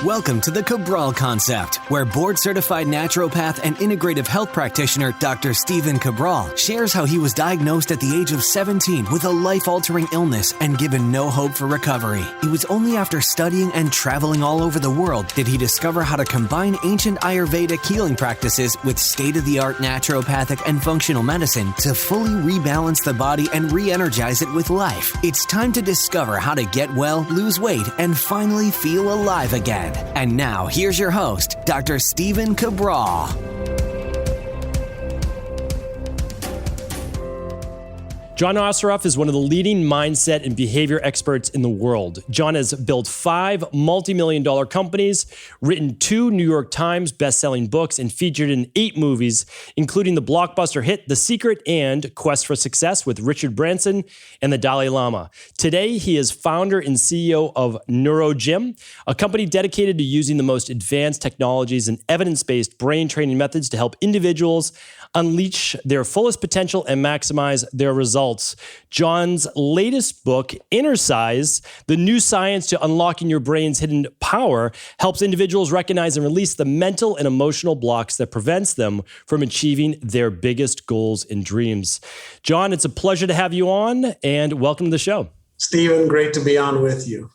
Welcome to the Cabral Concept, where board-certified naturopath and integrative health practitioner Dr. Stephen Cabral shares how he was diagnosed at the age of 17 with a life-altering illness and given no hope for recovery. It was only after studying and traveling all over the world did he discover how to combine ancient Ayurvedic healing practices with state-of-the-art naturopathic and functional medicine to fully rebalance the body and re-energize it with life. It's time to discover how to get well, lose weight, and finally feel alive again. And now, here's your host, Dr. Stephen Cabral. John Assaraf is one of the leading mindset and behavior experts in the world. John has built 5 multi-million-dollar companies, written 2 New York Times best-selling books, and featured in 8 movies, including the blockbuster hit The Secret and Quest for Success with Richard Branson and the Dalai Lama. Today, he is founder and CEO of NeuroGym, a company dedicated to using the most advanced technologies and evidence-based brain training methods to help individuals unleash their fullest potential and maximize their results. John's latest book, Inner Size, The New Science to Unlocking Your Brain's Hidden Power, helps individuals recognize and release the mental and emotional blocks that prevents them from achieving their biggest goals and dreams. John, it's a pleasure to have you on, and welcome to the show. Stephen, great to be on with you.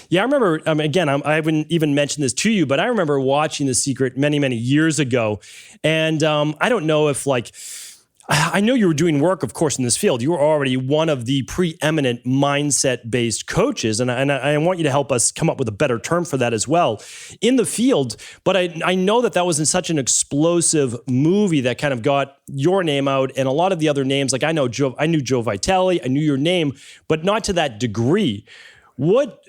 Yeah, I remember, I haven't even mentioned this to you, but I remember watching The Secret many, many years ago. And I don't know if I know you were doing work, of course, in this field. You were already one of the preeminent mindset-based coaches. And I want you to help us come up with a better term for that as well in the field. But I know that was in such an explosive movie that kind of got your name out and a lot of the other names. Like I knew Joe Vitale, I knew your name, but not to that degree. But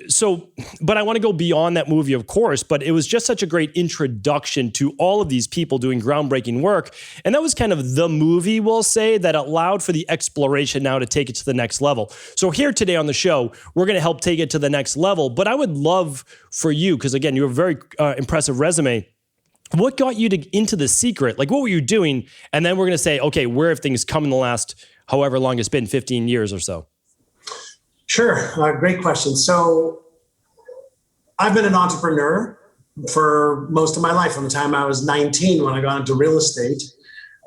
I want to go beyond that movie, of course, but it was just such a great introduction to all of these people doing groundbreaking work. And that was kind of the movie, we'll say, that allowed for the exploration now to take it to the next level. So here today on the show, we're going to help take it to the next level. But I would love for you, because again, you have a very impressive resume. What got you into The Secret? Like, what were you doing? And then we're going to say, okay, where have things come in the last however long it's been, 15 years or so? Sure. Great question. So I've been an entrepreneur for most of my life. From the time I was 19, when I got into real estate,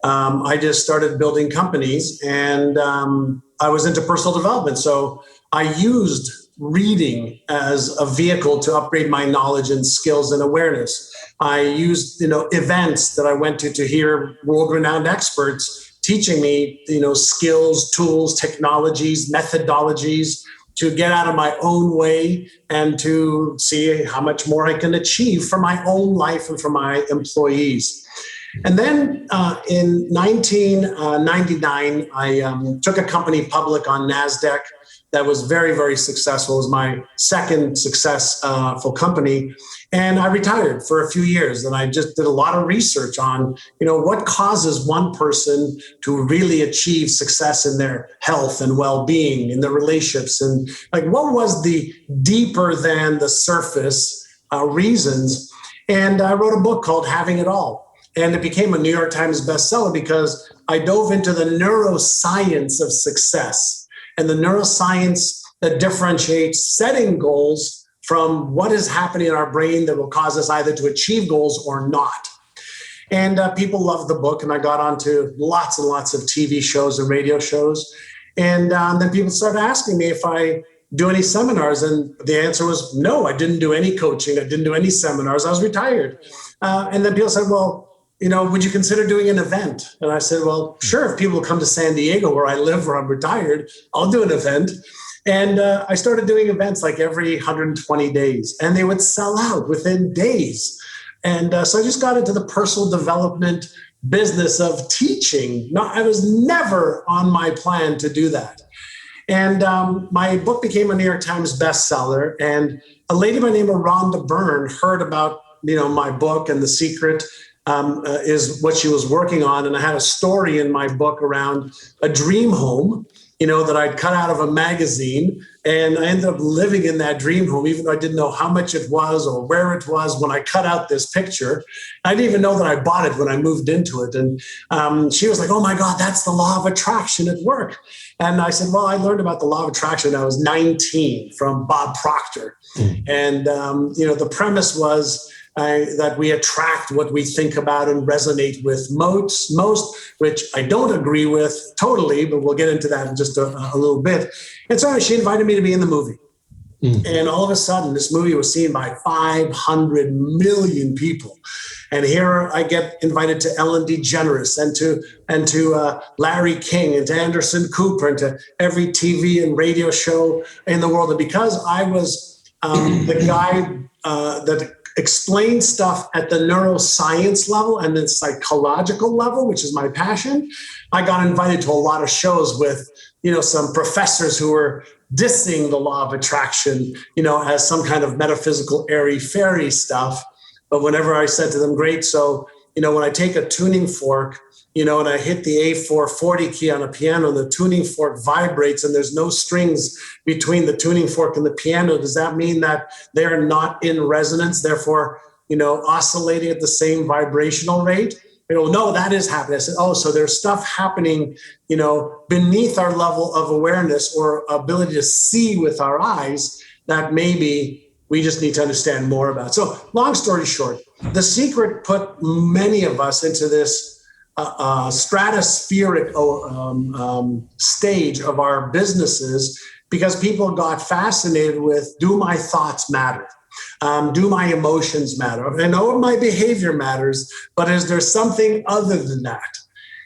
I just started building companies, and I was into personal development. So I used reading as a vehicle to upgrade my knowledge and skills and awareness. I used, events that I went to hear world-renowned experts teaching me, skills, tools, technologies, methodologies to get out of my own way and to see how much more I can achieve for my own life and for my employees. And then in 1999, I took a company public on NASDAQ that was very, very successful. It was my second successful company. And I retired for a few years, and I just did a lot of research on, what causes one person to really achieve success in their health and well-being, in their relationships, and what was the deeper than the surface reasons. And I wrote a book called Having It All. And it became a New York Times bestseller because I dove into the neuroscience of success and the neuroscience that differentiates setting goals from what is happening in our brain that will cause us either to achieve goals or not. And people loved the book, and I got onto lots and lots of TV shows and radio shows. And then people started asking me if I do any seminars, and the answer was no, I didn't do any coaching, I didn't do any seminars, I was retired. And then people said, well, would you consider doing an event? And I said, well, sure, if people come to San Diego where I live, where I'm retired, I'll do an event. And I started doing events like every 120 days, and they would sell out within days. And so I just got into the personal development business of teaching. No, I was never on my plan to do that. And my book became a New York Times bestseller. And a lady by the name of Rhonda Byrne heard about, my book, and The Secret is what she was working on. And I had a story in my book around a dream home that I'd cut out of a magazine. And I ended up living in that dream home, even though I didn't know how much it was or where it was when I cut out this picture. I didn't even know that I bought it when I moved into it. And she was like, oh my God, that's the law of attraction at work. And I said, well, I learned about the law of attraction when I was 19 from Bob Proctor. And, the premise was that we attract what we think about and resonate with most, which I don't agree with totally, but we'll get into that in just a little bit. And so she invited me to be in the movie. And all of a sudden, this movie was seen by 500 million people. And here I get invited to Ellen DeGeneres and to Larry King and to Anderson Cooper and to every TV and radio show in the world. And because I was the guy that explained stuff at the neuroscience level and the psychological level, which is my passion, I got invited to a lot of shows with, some professors who were dissing the law of attraction, as some kind of metaphysical airy-fairy stuff. But whenever I said to them, great, so, when I take a tuning fork, and I hit the A440 key on a piano, the tuning fork vibrates and there's no strings between the tuning fork and the piano. Does that mean that they're not in resonance, therefore, oscillating at the same vibrational rate? No, that is happening. I said, oh, so there's stuff happening, beneath our level of awareness or ability to see with our eyes that maybe we just need to understand more about. So long story short, The Secret put many of us into this stratospheric stage of our businesses because people got fascinated with, do my thoughts matter? Do my emotions matter? I know my behavior matters, but is there something other than that?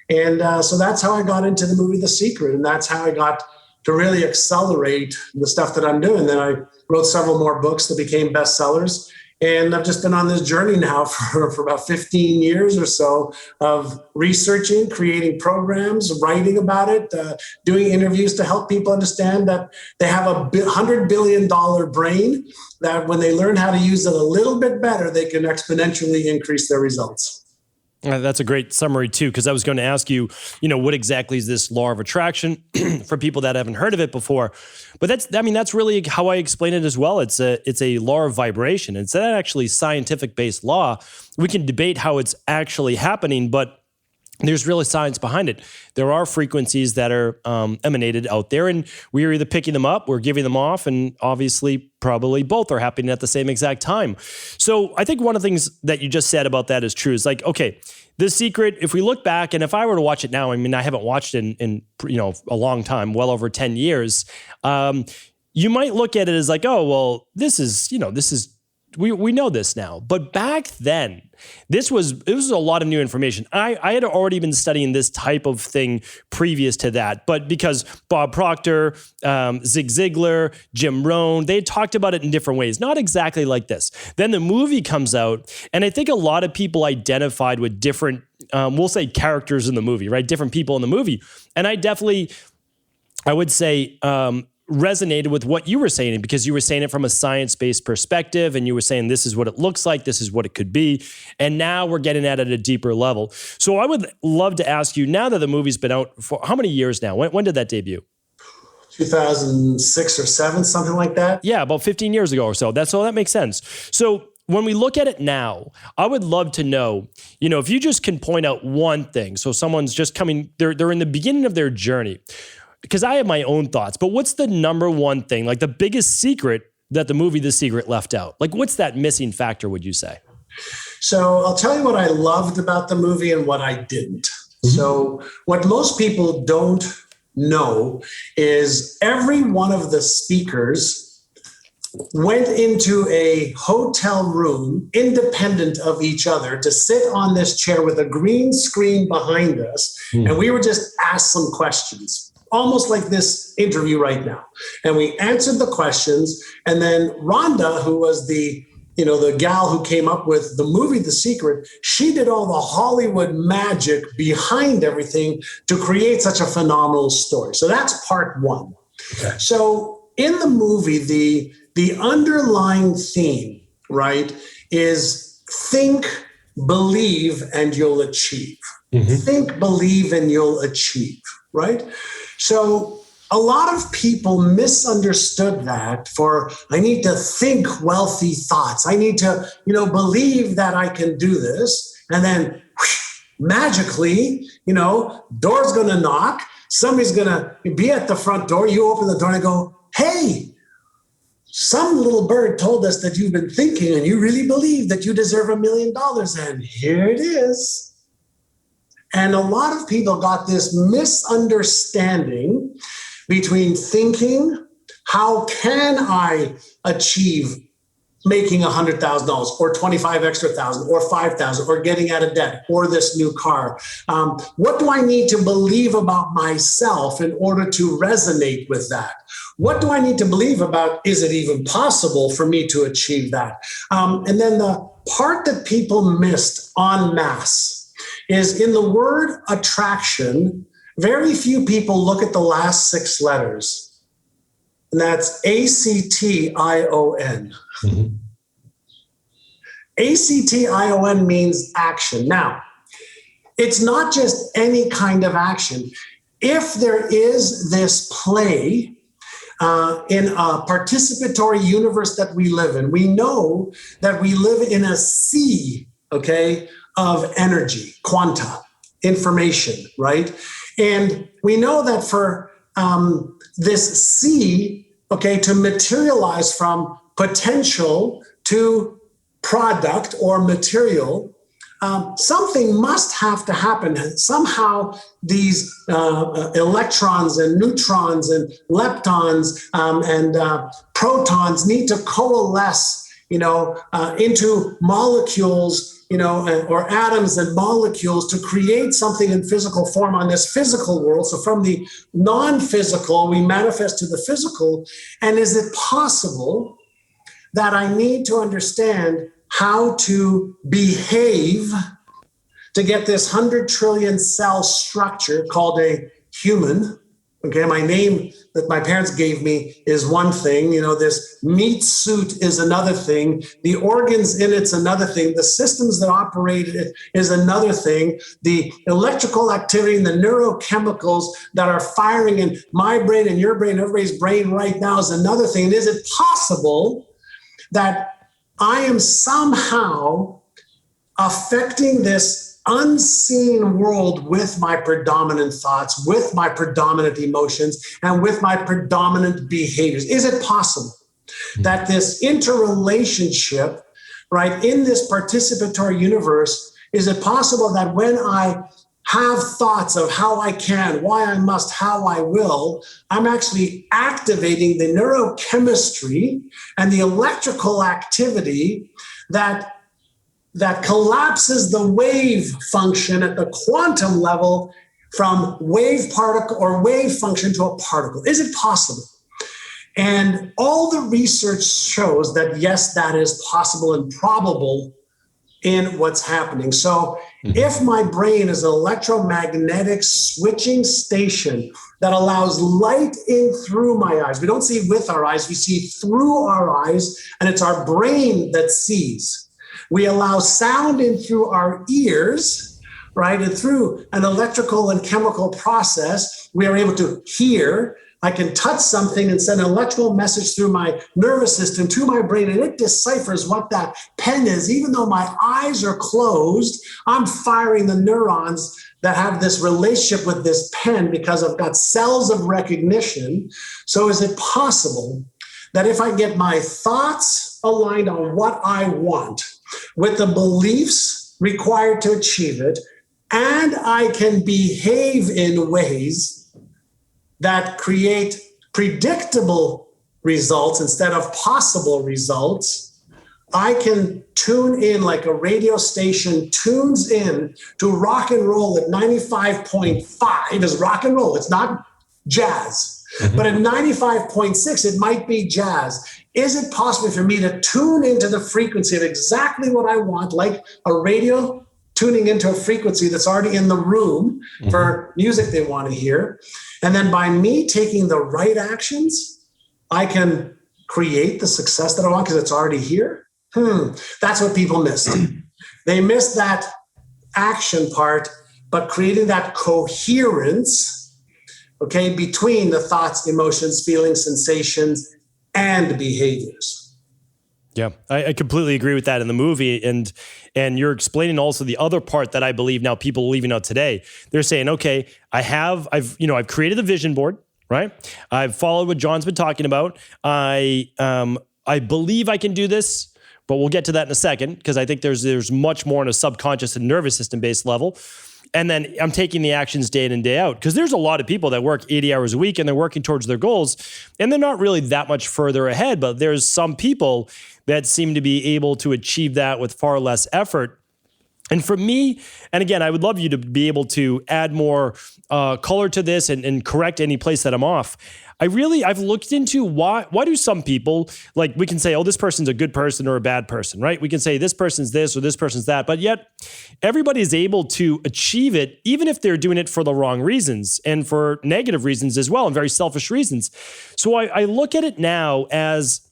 And so that's how I got into the movie The Secret. And that's how I got to really accelerate the stuff that I'm doing. Then I wrote several more books that became bestsellers. And I've just been on this journey now for about 15 years or so of researching, creating programs, writing about it, doing interviews to help people understand that they have a $100 billion brain, that when they learn how to use it a little bit better, they can exponentially increase their results. That's a great summary too, because I was going to ask you, what exactly is this law of attraction for people that haven't heard of it before? But that's really how I explain it as well. It's a law of vibration. It's an actually scientific-based law. We can debate how it's actually happening, but there's really science behind it. There are frequencies that are emanated out there, and we are either picking them up, we're giving them off, and obviously probably both are happening at the same exact time. So I think one of the things that you just said about that is true. It's like, okay, The Secret, if we look back, and if I were to watch it now, I haven't watched it in a long time, well over 10 years, you might look at it as like, oh, well, this is we know this now. But back then, this was a lot of new information. I had already been studying this type of thing previous to that, but because Bob Proctor, Zig Ziglar, Jim Rohn, they talked about it in different ways, not exactly like this. Then the movie comes out, and I think a lot of people identified with different, we'll say characters in the movie, right? Different people in the movie. And I would say, resonated with what you were saying, because you were saying it from a science-based perspective, and you were saying this is what it looks like, this is what it could be, and now we're getting at a deeper level. So I would love to ask you, now that the movie's been out for how many years now? When did that debut? 2006 or 7, something like that. Yeah, about 15 years ago or so. That makes sense. So when we look at it now, I would love to know, if you just can point out one thing. So someone's just coming, they're in the beginning of their journey. Because I have my own thoughts, but what's the number one thing, like the biggest secret that the movie The Secret left out? Like, what's that missing factor, would you say? So I'll tell you what I loved about the movie and what I didn't. Mm-hmm. So what most people don't know is every one of the speakers went into a hotel room independent of each other to sit on this chair with a green screen behind us. And we were just asked some questions, almost like this interview right now. And we answered the questions. And then Rhonda, who was the gal who came up with the movie The Secret, she did all the Hollywood magic behind everything to create such a phenomenal story. So that's part one. Okay. So in the movie, the underlying theme, right, is think, believe, and you'll achieve. Mm-hmm. Think, believe, and you'll achieve, right? So a lot of people misunderstood that for, I need to think wealthy thoughts. I need to, believe that I can do this. And then magically, door's going to knock. Somebody's going to be at the front door. You open the door and I go, hey, some little bird told us that you've been thinking and you really believe that you deserve $1 million. And here it is. And a lot of people got this misunderstanding between thinking, how can I achieve making $100,000 or 25 extra thousand or 5,000 or getting out of debt or this new car? What do I need to believe about myself in order to resonate with that? What do I need to believe about, is it even possible for me to achieve that? And then the part that people missed en masse is in the word attraction, very few people look at the last 6 letters. And that's ACTION. Mm-hmm. ACTION means action. Now, it's not just any kind of action. If there is this play in a participatory universe that we live in, we know that we live in a sea, of energy, quanta, information, right? And we know that for this sea, to materialize from potential to product or material, something must have to happen. Somehow these electrons and neutrons and leptons and protons need to coalesce, into molecules, or atoms and molecules to create something in physical form on this physical world. So from the non-physical, we manifest to the physical. And is it possible that I need to understand how to behave to get this 100 trillion cell structure called a human? My name that my parents gave me is one thing. This meat suit is another thing. The organs in it's another thing. The systems that operate it is another thing. The electrical activity and the neurochemicals that are firing in my brain and your brain, everybody's brain right now is another thing. And is it possible that I am somehow affecting this unseen world with my predominant thoughts, with my predominant emotions, and with my predominant behaviors? Is it possible that this interrelationship, right, in this participatory universe, is it possible that when I have thoughts of how I can, why I must, how I will, I'm actually activating the neurochemistry and the electrical activity that collapses the wave function at the quantum level from wave particle or wave function to a particle? Is it possible? And all the research shows that yes, that is possible and probable in what's happening. So if my brain is an electromagnetic switching station that allows light in through my eyes, we don't see with our eyes, we see through our eyes, and it's our brain that sees. We allow sound in through our ears, right? And through an electrical and chemical process, we are able to hear. I can touch something and send an electrical message through my nervous system to my brain, and it deciphers what that pen is. Even though my eyes are closed, I'm firing the neurons that have this relationship with this pen because I've got cells of recognition. So is it possible that if I get my thoughts aligned on what I want, with the beliefs required to achieve it, and I can behave in ways that create predictable results instead of possible results, I can tune in like a radio station tunes in to rock and roll at 95.5 is rock and roll. It's not jazz. But at 95.6, it might be jazz. Is it possible for me to tune into the frequency of exactly what I want, like a radio tuning into a frequency that's already in the room for music they want to hear? And then by me taking the right actions, I can create the success that I want because it's already here. That's what people missed. They missed that action part, but creating that coherence okay, between the thoughts, emotions, feelings, sensations, and behaviors. Yeah, I completely agree with that in the movie. And you're explaining also the other part that I believe now people are leaving out today. They're saying, okay, I've created a vision board, right? I've followed what John's been talking about. I believe I can do this, but we'll get to that in a second, because I think there's much more on a subconscious and nervous system based level. And then I'm taking the actions day in and day out, because there's a lot of people that work 80 hours a week and they're working towards their goals and they're not really that much further ahead. But there's some people that seem to be able to achieve that with far less effort. And for me, and again, I would love you to be able to add more color to this and correct any place that I'm off. I've looked into why do some people, like, we can say, oh, this person's a good person or a bad person, right? We can say this person's this or this person's that, but yet everybody is able to achieve it, even if they're doing it for the wrong reasons and for negative reasons as well, and very selfish reasons. So I look at it now as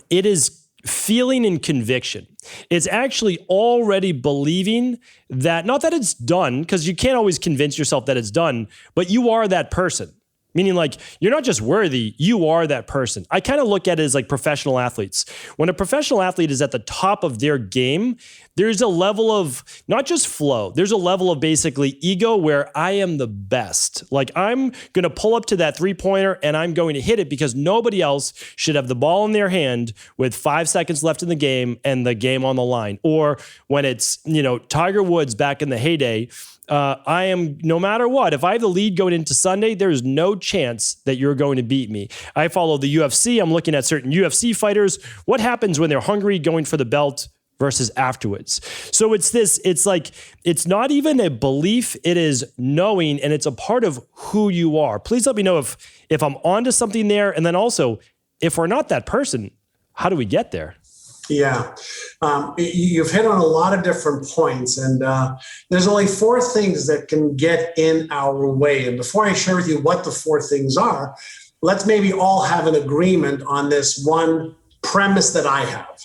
it is feeling and conviction. It's actually already believing that, not that it's done, because you can't always convince yourself that it's done, but you are that person. Meaning, like, you're not just worthy, you are that person. I kind of look at it as like professional athletes. When a professional athlete is at the top of their game, there's a level of not just flow, there's a level of basically ego where I am the best. Like, I'm going to pull up to that 3-pointer and I'm going to hit it because nobody else should have the ball in their hand with 5 seconds left in the game and the game on the line. Or when it's, Tiger Woods back in the heyday, I am, no matter what, if I have the lead going into Sunday, there's no chance that you're going to beat me. I follow the UFC. I'm looking at certain UFC fighters. What happens when they're hungry, going for the belt versus afterwards? So it's not even a belief. It is knowing, and it's a part of who you are. Please let me know if I'm onto something there. And then also, if we're not that person, how do we get there? Yeah, you've hit on a lot of different points, and there's only 4 things that can get in our way. And before I share with you what the 4 things are, let's maybe all have an agreement on this one premise that I have.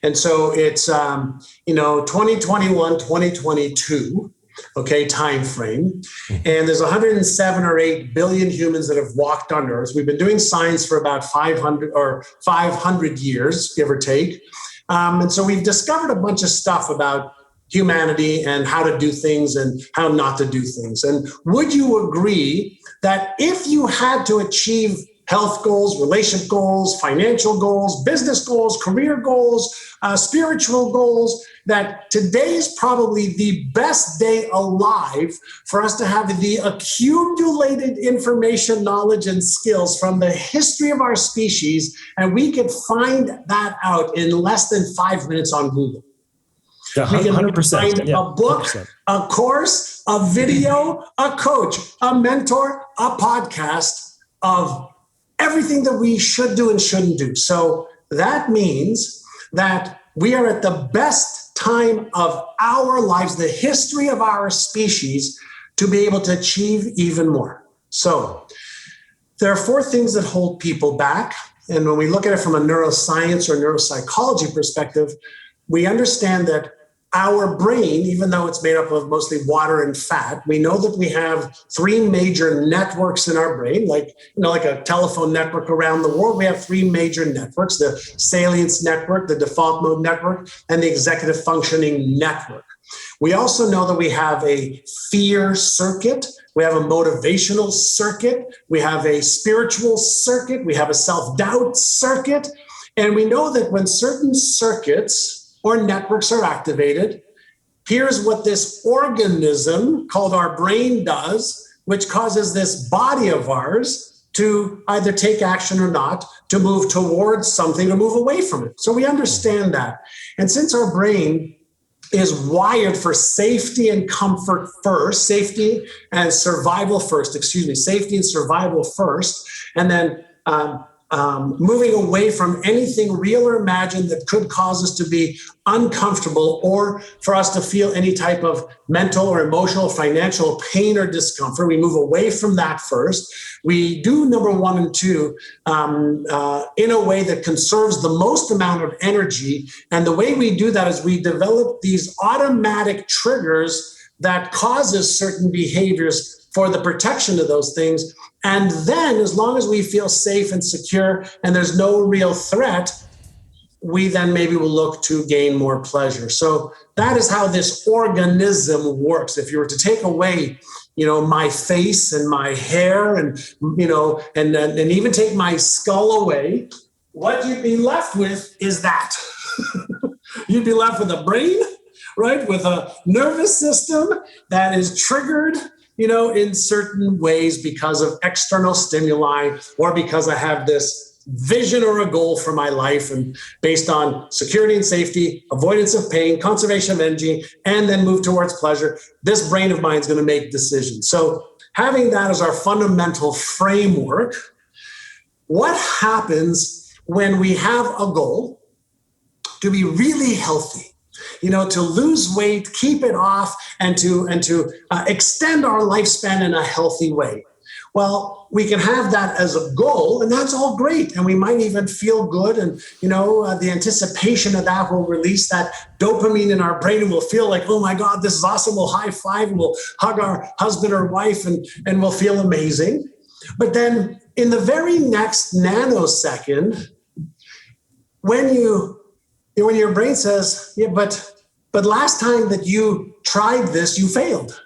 And so it's, 2021, 2022, okay, time frame. And there's 107 or 8 billion humans that have walked on Earth. We've been doing science for about 500 years, give or take. And so we've discovered a bunch of stuff about humanity and how to do things and how not to do things. And would you agree that if you had to achieve health goals, relationship goals, financial goals, business goals, career goals, spiritual goals, that today is probably the best day alive for us to have the accumulated information, knowledge, and skills from the history of our species, and we could find that out in less than 5 minutes on Google. Yeah, we can 100%. find Yeah, a book, 100%. a course, a video, a coach, a mentor, a podcast of everything that we should do and shouldn't do. So that means that we are at the best time of our lives, the history of our species, to be able to achieve even more. So there are 4 things that hold people back. And when we look at it from a neuroscience or neuropsychology perspective, we understand that our brain, even though it's made up of mostly water and fat, we know that we have 3 major networks in our brain, like a telephone network around the world. We have 3 major networks: the salience network, the default mode network, and the executive functioning network. We also know that we have a fear circuit, we have a motivational circuit, we have a spiritual circuit, we have a self-doubt circuit. And we know that when certain circuits or networks are activated, here's what this organism called our brain does, which causes this body of ours to either take action or not, to move towards something or move away from it. So we understand that. And since our brain is wired for safety and comfort first, safety and survival first, and then moving away from anything real or imagined that could cause us to be uncomfortable or for us to feel any type of mental or emotional, financial pain or discomfort. We move away from that first. We do number 1 and 2 in a way that conserves the most amount of energy. And the way we do that is we develop these automatic triggers that causes certain behaviors for the protection of those things. And then as long as we feel safe and secure and there's no real threat, we then maybe will look to gain more pleasure. So that is how this organism works. If you were to take away, my face and my hair and even take my skull away, what you'd be left with is that. You'd be left with a brain, right? With a nervous system that is triggered, in certain ways because of external stimuli or because I have this vision or a goal for my life and based on security and safety, avoidance of pain, conservation of energy, and then move towards pleasure. This brain of mine is going to make decisions. So having that as our fundamental framework, what happens when we have a goal to be really healthy? To lose weight, keep it off, and to extend our lifespan in a healthy way. Well, we can have that as a goal, and that's all great. And we might even feel good. And, the anticipation of that will release that dopamine in our brain, and we'll feel like, oh my God, this is awesome. We'll high five and we'll hug our husband or wife and we'll feel amazing. But then in the very next nanosecond, when your brain says, yeah, but last time that you tried this, you failed.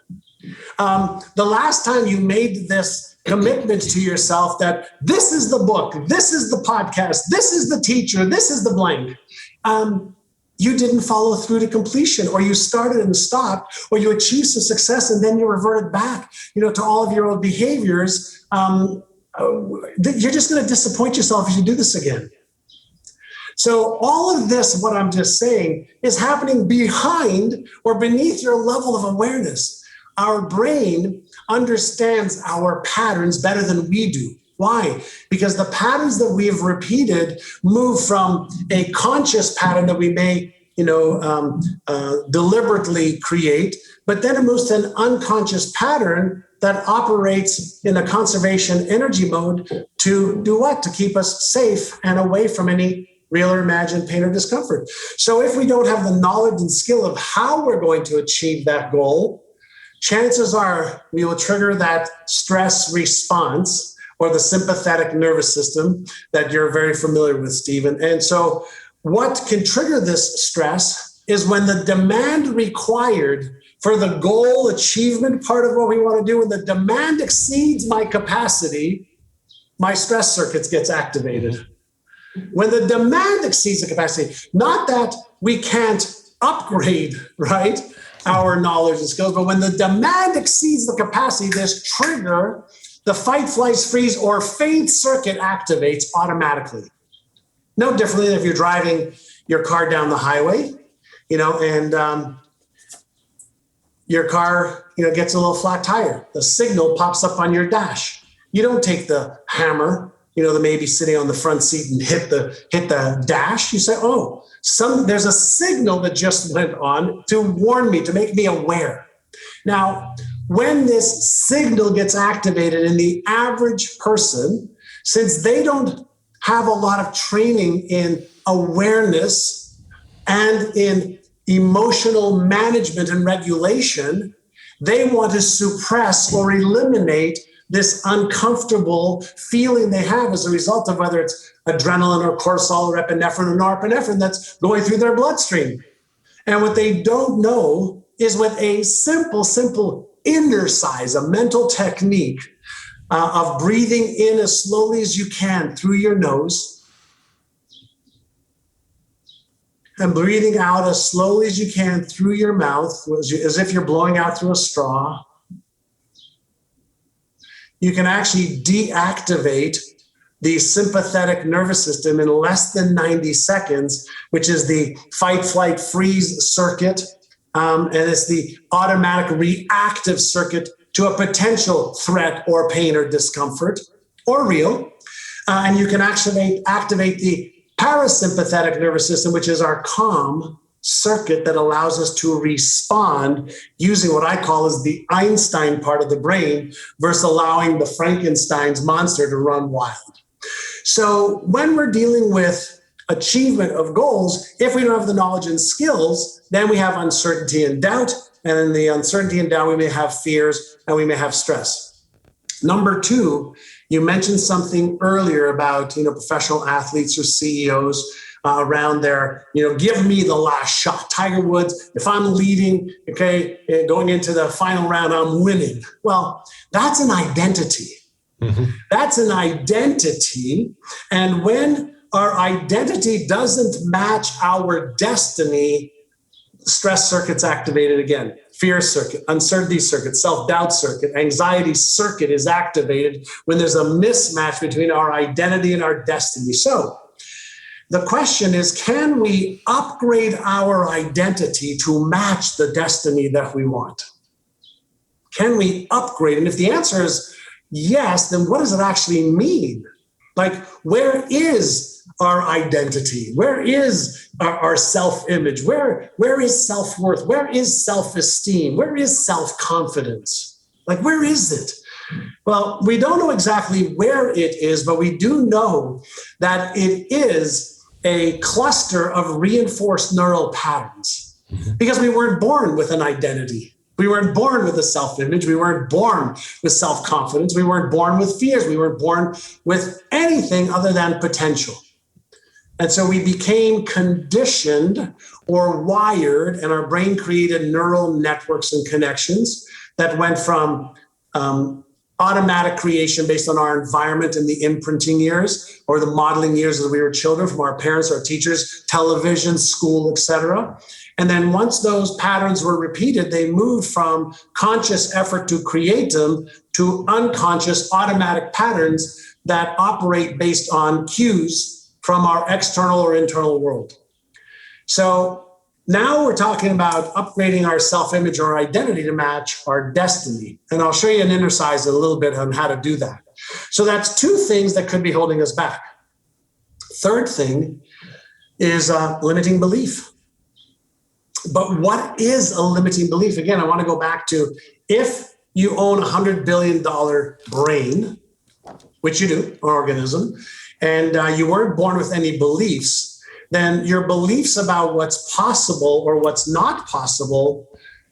The last time you made this commitment to yourself that this is the book, this is the podcast, this is the teacher, this is the blank, you didn't follow through to completion, or you started and stopped, or you achieved some success and then you reverted back, to all of your old behaviors. You're just going to disappoint yourself if you do this again. So all of this, what I'm just saying, is happening behind or beneath your level of awareness. Our brain understands our patterns better than we do. Why? Because the patterns that we have repeated move from a conscious pattern that we may, deliberately create, but then it moves to an unconscious pattern that operates in a conservation energy mode to do what? To keep us safe and away from any real or imagined pain or discomfort. So if we don't have the knowledge and skill of how we're going to achieve that goal, chances are we will trigger that stress response or the sympathetic nervous system that you're very familiar with, Stephen. And so what can trigger this stress is when the demand required for the goal achievement part of what we want to do, when the demand exceeds my capacity, my stress circuits gets activated. When the demand exceeds the capacity, not that we can't upgrade, right, our knowledge and skills, but when the demand exceeds the capacity, this trigger, the fight, flight, freeze, or faint circuit activates automatically. No differently than if you're driving your car down the highway, and your car, gets a little flat tire. The signal pops up on your dash. You don't take the hammer, that may be sitting on the front seat and hit the dash. You say, oh, there's a signal that just went on to warn me, to make me aware. Now, when this signal gets activated in the average person, since they don't have a lot of training in awareness and in emotional management and regulation, they want to suppress or eliminate this uncomfortable feeling they have as a result of whether it's adrenaline or cortisol or epinephrine or norepinephrine that's going through their bloodstream. And what they don't know is with a simple exercise, a mental technique of breathing in as slowly as you can through your nose and breathing out as slowly as you can through your mouth, as if you're blowing out through a straw. You can actually deactivate the sympathetic nervous system in less than 90 seconds, which is the fight, flight, freeze circuit. And it's the automatic reactive circuit to a potential threat or pain or discomfort or real. And you can activate the parasympathetic nervous system, which is our calm circuit that allows us to respond using what I call as the Einstein part of the brain versus allowing the Frankenstein's monster to run wild. So when we're dealing with achievement of goals, if we don't have the knowledge and skills, then we have uncertainty and doubt. And in the uncertainty and doubt, we may have fears and we may have stress. Number two, you mentioned something earlier about, professional athletes or CEOs around their, give me the last shot. Tiger Woods, if I'm leading, going into the final round, I'm winning. Well, that's an identity. Mm-hmm. That's an identity. And when our identity doesn't match our destiny, stress circuit's activated again. Fear circuit, uncertainty circuit, self-doubt circuit, anxiety circuit is activated when there's a mismatch between our identity and our destiny. So the question is, can we upgrade our identity to match the destiny that we want? Can we upgrade? And if the answer is yes, then what does it actually mean? Like, where is our identity? Where is our self-image? Where is self-worth? Where is self-esteem? Where is self-confidence? Like, where is it? Well, we don't know exactly where it is, but we do know that it is a cluster of reinforced neural patterns, because we weren't born with an identity. We weren't born with a self-image. We weren't born with self-confidence. We weren't born with fears. We weren't born with anything other than potential. And so we became conditioned or wired, and our brain created neural networks and connections that went from automatic creation based on our environment in the imprinting years or the modeling years as we were children, from our parents, our teachers, television, school, etc. And then once those patterns were repeated, they moved from conscious effort to create them to unconscious automatic patterns that operate based on cues from our external or internal world. So now we're talking about upgrading our self-image or identity to match our destiny. And I'll show you an exercise in a little bit on how to do that. So that's two things that could be holding us back. Third thing is limiting belief. But what is a limiting belief? Again, I want to go back to, if you own a $100 billion brain, which you do, or organism, and you weren't born with any beliefs, then your beliefs about what's possible or what's not possible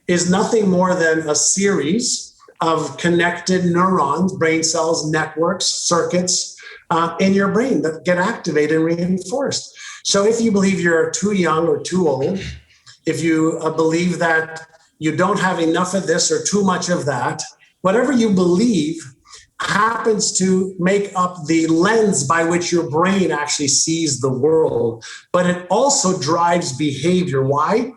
is nothing more than a series of connected neurons, brain cells, networks, circuits in your brain that get activated and reinforced. So if you believe you're too young or too old, if you believe that you don't have enough of this or too much of that, whatever you believe happens to make up the lens by which your brain actually sees the world. But it also drives behavior. Why?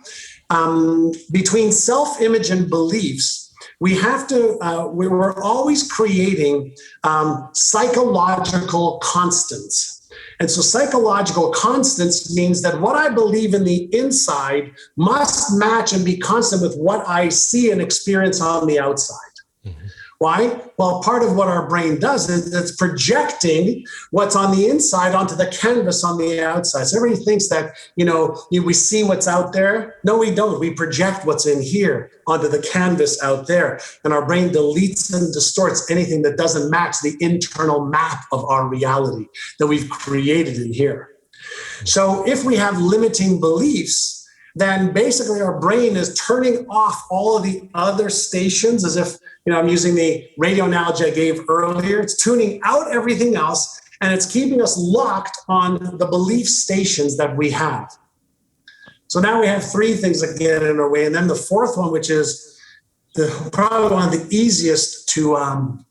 Between self-image and beliefs, we have to, we're always creating psychological constants. And so psychological constants means that what I believe in the inside must match and be constant with what I see and experience on the outside. Mm-hmm. Why? Well, part of what our brain does is it's projecting what's on the inside onto the canvas on the outside. So everybody thinks that, we see what's out there. No, we don't. We project what's in here onto the canvas out there. And our brain deletes and distorts anything that doesn't match the internal map of our reality that we've created in here. So if we have limiting beliefs, then basically our brain is turning off all of the other stations, as if, I'm using the radio analogy I gave earlier. It's tuning out everything else, and it's keeping us locked on the belief stations that we have. So now we have three things that get in our way. And then the fourth one, which is probably one of the easiest to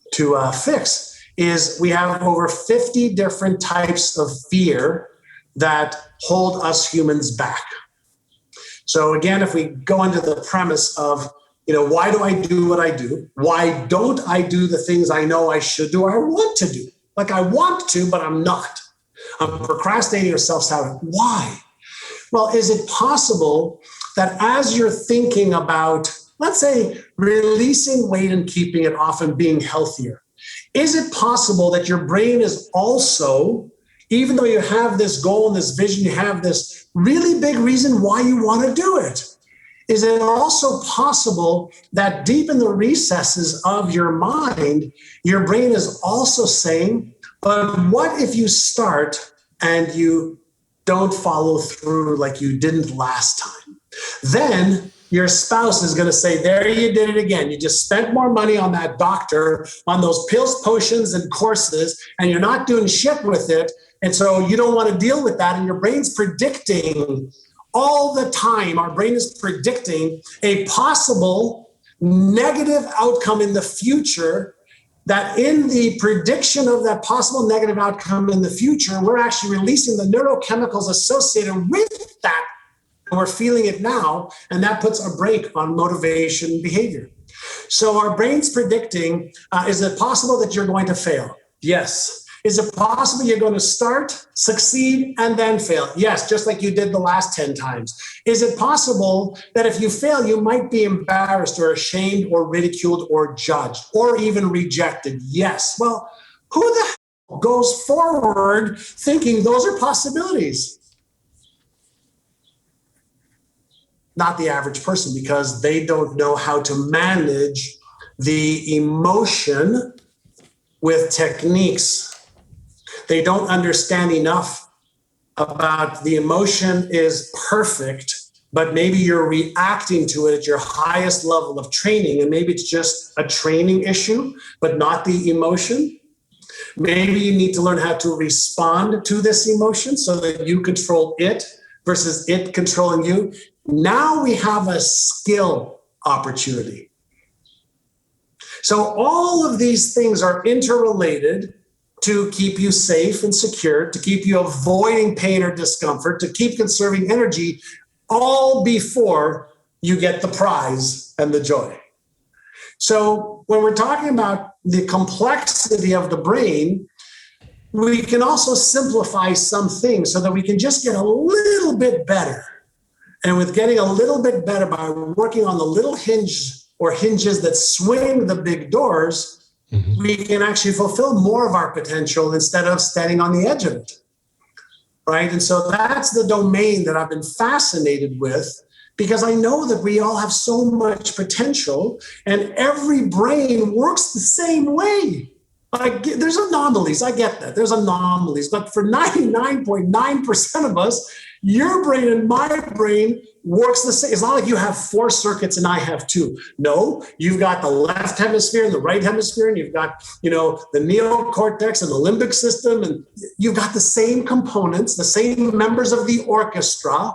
fix, is we have over 50 different types of fear that hold us humans back. So again, if we go into the premise of, why do I do what I do? Why don't I do the things I know I should do or I want to do? Like, I want to, but I'm not. I'm procrastinating or self-sabotage. Why? Well, is it possible that as you're thinking about, let's say, releasing weight and keeping it off and being healthier, is it possible that your brain is also, even though you have this goal and this vision, you have this really big reason why you want to do it? Is it also possible that deep in the recesses of your mind, your brain is also saying, but what if you start and you don't follow through like you didn't last time? Then your spouse is going to say, there you did it again. You just spent more money on that doctor, on those pills, potions, and courses, and you're not doing shit with it. And so you don't want to deal with that. And your brain's predicting all the time. Our brain is predicting a possible negative outcome in the future, that in the prediction of that possible negative outcome in the future, we're actually releasing the neurochemicals associated with that. And we're feeling it now, and that puts a brake on motivation behavior. So our brain's predicting, is it possible that you're going to fail? Yes. Is it possible you're going to start, succeed, and then fail? Yes, just like you did the last 10 times. Is it possible that if you fail, you might be embarrassed or ashamed or ridiculed or judged or even rejected? Yes. Well, who the hell goes forward thinking those are possibilities? Not the average person, because they don't know how to manage the emotion with techniques. They don't understand enough about the emotion is perfect, but maybe you're reacting to it at your highest level of training, and maybe it's just a training issue, but not the emotion. Maybe you need to learn how to respond to this emotion so that you control it versus it controlling you. Now we have a skill opportunity. So all of these things are interrelated to keep you safe and secure, to keep you avoiding pain or discomfort, to keep conserving energy, all before you get the prize and the joy. So when we're talking about the complexity of the brain, we can also simplify some things so that we can just get a little bit better. And with getting a little bit better by working on the little hinges that swing the big doors, we can actually fulfill more of our potential instead of standing on the edge of it, right? And so that's the domain that I've been fascinated with, because I know that we all have so much potential, and every brain works the same way. Like, there's anomalies, I get that, there's anomalies, but for 99.9% of us, your brain and my brain works the same. It's not like you have 4 circuits and I have 2. No, you've got the left hemisphere and the right hemisphere, and you've got, the neocortex and the limbic system, and you've got the same components, the same members of the orchestra.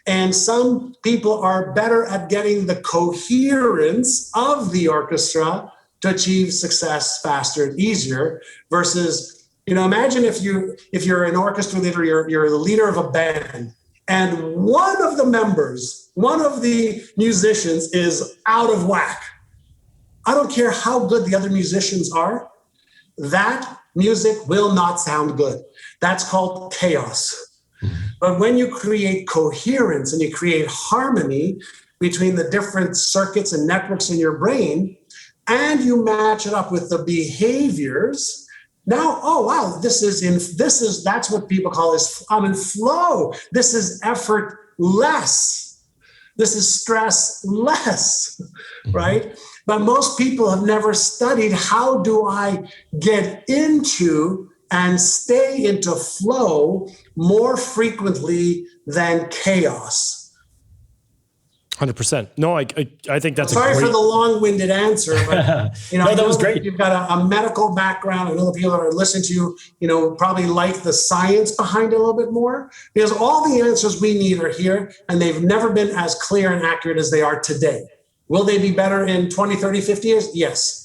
And some people are better at getting the coherence of the orchestra to achieve success faster and easier versus, imagine if you're an orchestra leader, you're the leader of a band, and one of the members, one of the musicians is out of whack. I don't care how good the other musicians are, that music will not sound good. That's called chaos. But when you create coherence and you create harmony between the different circuits and networks in your brain, and you match it up with the behaviors, now, oh wow, that's what people call I'm in flow. This is effortless. This is stress less, right? But most people have never studied, how do I get into and stay into flow more frequently than chaos? 100%. No, I think that's sorry for the long-winded answer, but no, that was great. You've got a medical background. I know the people that are listening to you, probably like the science behind it a little bit more, because all the answers we need are here, and they've never been as clear and accurate as they are today. Will they be better in 20, 30, 50 years? Yes.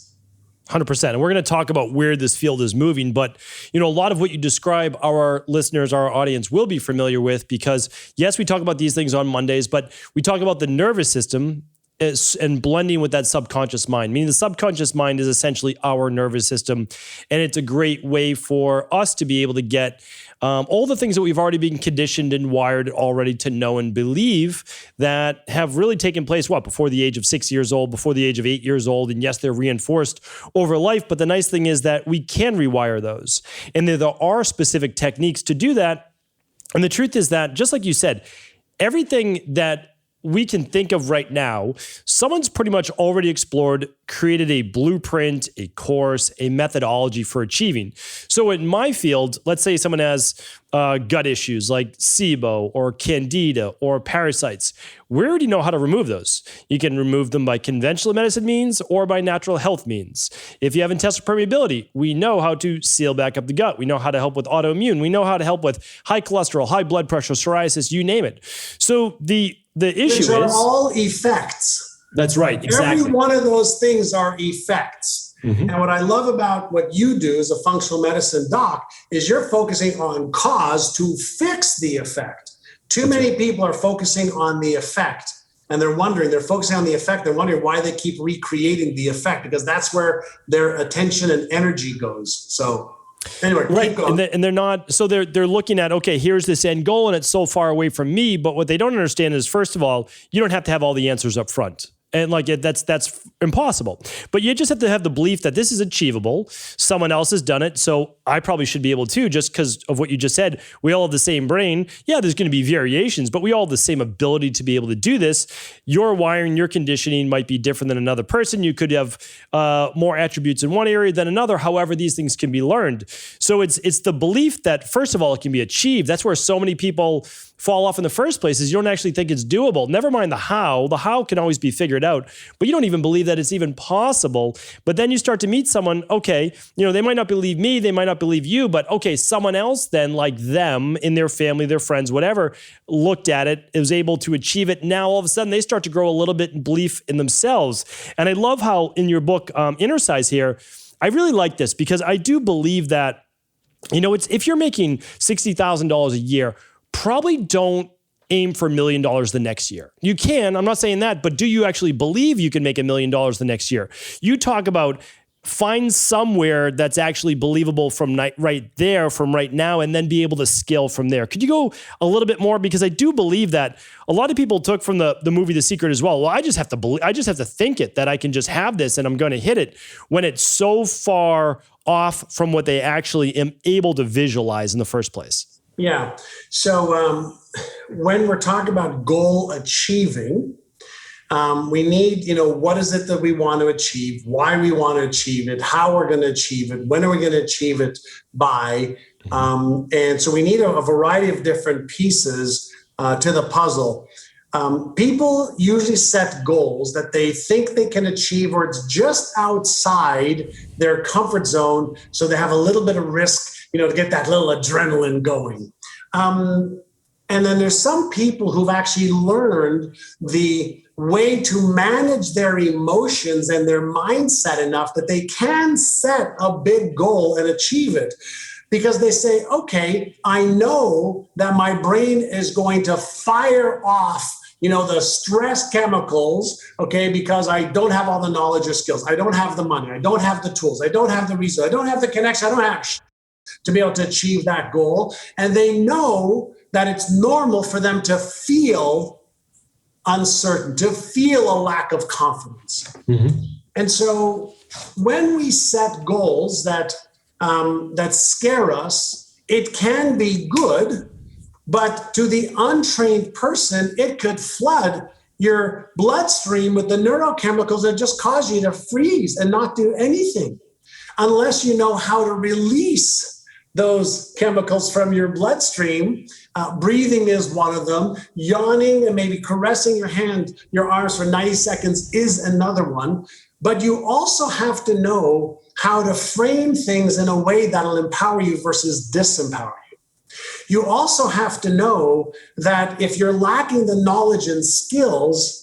100%. And we're going to talk about where this field is moving. But, a lot of what you describe, our listeners, our audience will be familiar with, because yes, we talk about these things on Mondays, but we talk about the nervous system and blending with that subconscious mind. Meaning the subconscious mind is essentially our nervous system. And it's a great way for us to be able to get all the things that we've already been conditioned and wired already to know and believe that have really taken place, before the age of 6 years old, before the age of 8 years old. And yes, they're reinforced over life. But the nice thing is that we can rewire those. And there are specific techniques to do that. And the truth is that, just like you said, everything that we can think of right now, someone's pretty much already explored, created a blueprint, a course, a methodology for achieving. So in my field, let's say someone has gut issues like SIBO or Candida or parasites. We already know how to remove those. You can remove them by conventional medicine means or by natural health means. If you have intestinal permeability, we know how to seal back up the gut. We know how to help with autoimmune. We know how to help with high cholesterol, high blood pressure, psoriasis, you name it. So the issue Which are all effects. That's right, exactly. Every one of those things are effects. Mm-hmm. And what I love about what you do as a functional medicine doc is you're focusing on cause to fix the effect. Too many people are focusing on the effect, and they're focusing on the effect, they're wondering why they keep recreating the effect, because that's where their attention and energy goes. So anyway, right. And they're not, so they're looking at, okay, here's this end goal and it's so far away from me. But what they don't understand is, first of all, you don't have to have all the answers up front. And that's impossible. But you just have to have the belief that this is achievable. Someone else has done it, so I probably should be able to, just because of what you just said. We all have the same brain. Yeah, there's going to be variations, but we all have the same ability to be able to do this. Your wiring, your conditioning might be different than another person. You could have more attributes in one area than another. However, these things can be learned. So it's the belief that, first of all, it can be achieved. That's where so many people fall off in the first place, is you don't actually think it's doable. Never mind the how. The how can always be figured out, but you don't even believe that it's even possible. But then you start to meet someone, okay, they might not believe me, they might not believe you, but okay, someone else then, like them, in their family, their friends, whatever, looked at it, was able to achieve it. Now all of a sudden they start to grow a little bit in belief in themselves. And I love how in your book, Inner Size here, I really like this, because I do believe that, it's if you're making $60,000 a year, probably don't aim for $1 million the next year. You can, I'm not saying that, but do you actually believe you can make $1 million the next year? You talk about find somewhere that's actually believable from right there, from right now, and then be able to scale from there. Could you go a little bit more? Because I do believe that a lot of people took from the movie The Secret as well. Well, I just have to think it, that I can just have this and I'm going to hit it, when it's so far off from what they actually am able to visualize in the first place. Yeah. So when we're talking about goal achieving, we need, what is it that we want to achieve, why we want to achieve it, how we're going to achieve it, when are we going to achieve it by. And so we need a variety of different pieces to the puzzle. People usually set goals that they think they can achieve, or it's just outside their comfort zone. So they have a little bit of risk, to get that little adrenaline going. And then there's some people who've actually learned the way to manage their emotions and their mindset enough that they can set a big goal and achieve it. Because they say, okay, I know that my brain is going to fire off the stress chemicals, okay, because I don't have all the knowledge or skills. I don't have the money. I don't have the tools. I don't have the resources. I don't have the connection. I don't have to be able to achieve that goal. And they know that it's normal for them to feel uncertain, to feel a lack of confidence. Mm-hmm. And so when we set goals that scare us, it can be good, but to the untrained person, it could flood your bloodstream with the neurochemicals that just cause you to freeze and not do anything, unless you know how to release those chemicals from your bloodstream. Breathing is one of them. Yawning and maybe caressing your arms for 90 seconds is another one. But you also have to know how to frame things in a way that'll empower you versus disempower you. You also have to know that if you're lacking the knowledge and skills,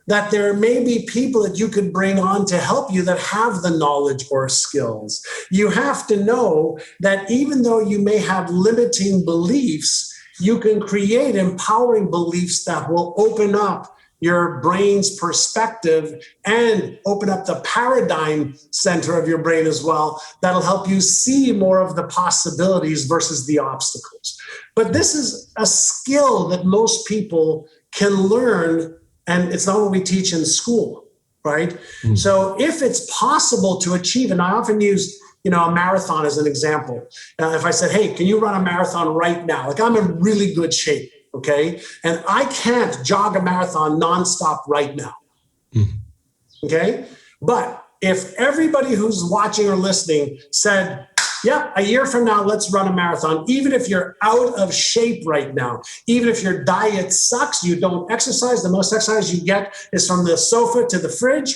that there may be people that you could bring on to help you that have the knowledge or skills. You have to know that even though you may have limiting beliefs, you can create empowering beliefs that will open up your brain's perspective and open up the paradigm center of your brain as well. That'll help you see more of the possibilities versus the obstacles. But this is a skill that most people can learn, and it's not what we teach in school, right? Mm-hmm. So if it's possible to achieve, and I often use, a marathon as an example. If I said, hey, can you run a marathon right now? Like, I'm in really good shape. okay? And I can't jog a marathon nonstop right now, okay? But if everybody who's watching or listening said, yeah, a year from now, let's run a marathon, even if you're out of shape right now, even if your diet sucks, you don't exercise, the most exercise you get is from the sofa to the fridge.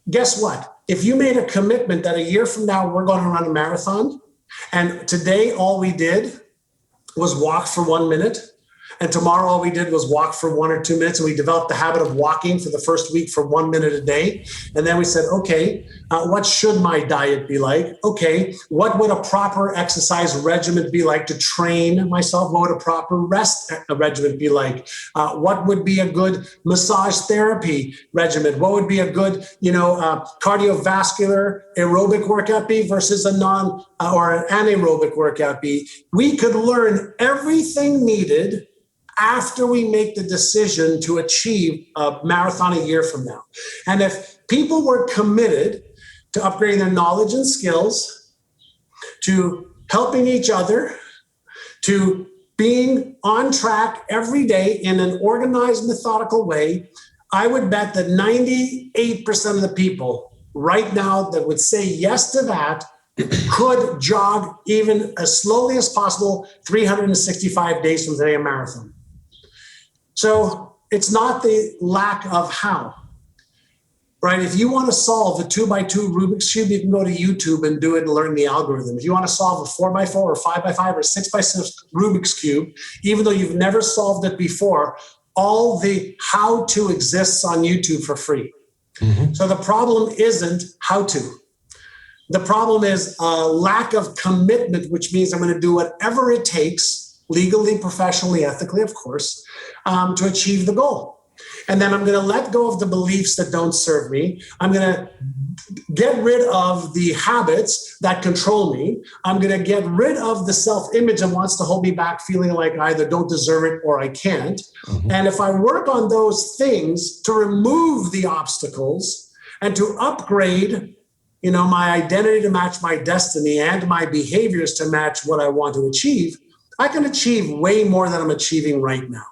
Guess what? If you made a commitment that a year from now, we're going to run a marathon, and today all we did was walk for 1 minute, and tomorrow all we did was walk for 1 or 2 minutes, and we developed the habit of walking for the first week for 1 minute a day. And then we said, okay, what should my diet be like? Okay, what would a proper exercise regimen be like to train myself? What would a proper rest regimen be like? What would be a good massage therapy regimen? What would be a good, cardiovascular aerobic workout be versus a or an anaerobic workout be? We could learn everything needed after we make the decision to achieve a marathon a year from now. And if people were committed to upgrading their knowledge and skills, to helping each other, to being on track every day in an organized, methodical way, I would bet that 98% of the people right now that would say yes to that could jog even as slowly as possible 365 days from today, a marathon. So it's not the lack of how, right? If you want to solve a 2x2 Rubik's Cube, you can go to YouTube and do it and learn the algorithm. If you want to solve a 4x4 or 5x5 or 6x6 Rubik's Cube, even though you've never solved it before, all the how-to exists on YouTube for free. Mm-hmm. So the problem isn't how to. The problem is a lack of commitment, which means I'm going to do whatever it takes, legally, professionally, ethically, of course, to achieve the goal. And then I'm going to let go of the beliefs that don't serve me. I'm going to get rid of the habits that control me. I'm going to get rid of the self-image that wants to hold me back, feeling like I either don't deserve it or I can't. Mm-hmm. And if I work on those things to remove the obstacles and to upgrade, my identity to match my destiny and my behaviors to match what I want to achieve, I can achieve way more than I'm achieving right now.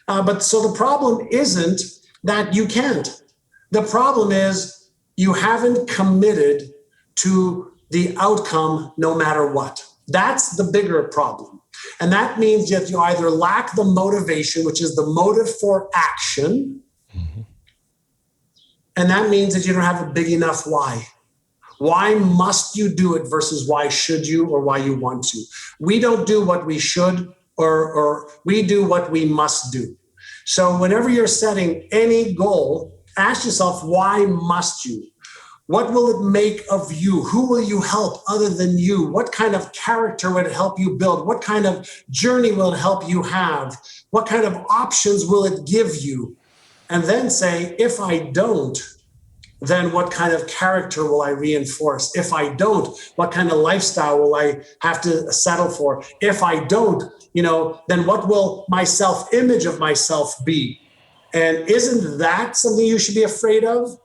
But so the problem isn't that you can't. The problem is you haven't committed to the outcome no matter what. That's the bigger problem. And that means that you either lack the motivation, which is the motive for action. Mm-hmm. And that means that you don't have a big enough why. Why must you do it versus why should you or why you want to? We don't do what we should or we do what we must do. So whenever you're setting any goal, ask yourself, why must you? What will it make of you? Who will you help other than you? What kind of character would it help you build? What kind of journey will it help you have? What kind of options will it give you? And then say, if I don't, then what kind of character will I reinforce? If I don't, what kind of lifestyle will I have to settle for? If I don't, then what will my self-image of myself be? And isn't that something you should be afraid of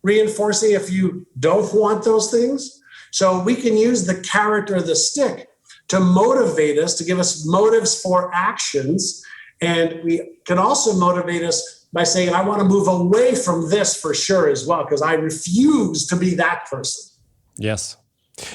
reinforcing if you don't want those things? So we can use the carrot or the stick to motivate us, to give us motives for actions. And we can also motivate us by saying, I want to move away from this for sure as well, because I refuse to be that person. Yes.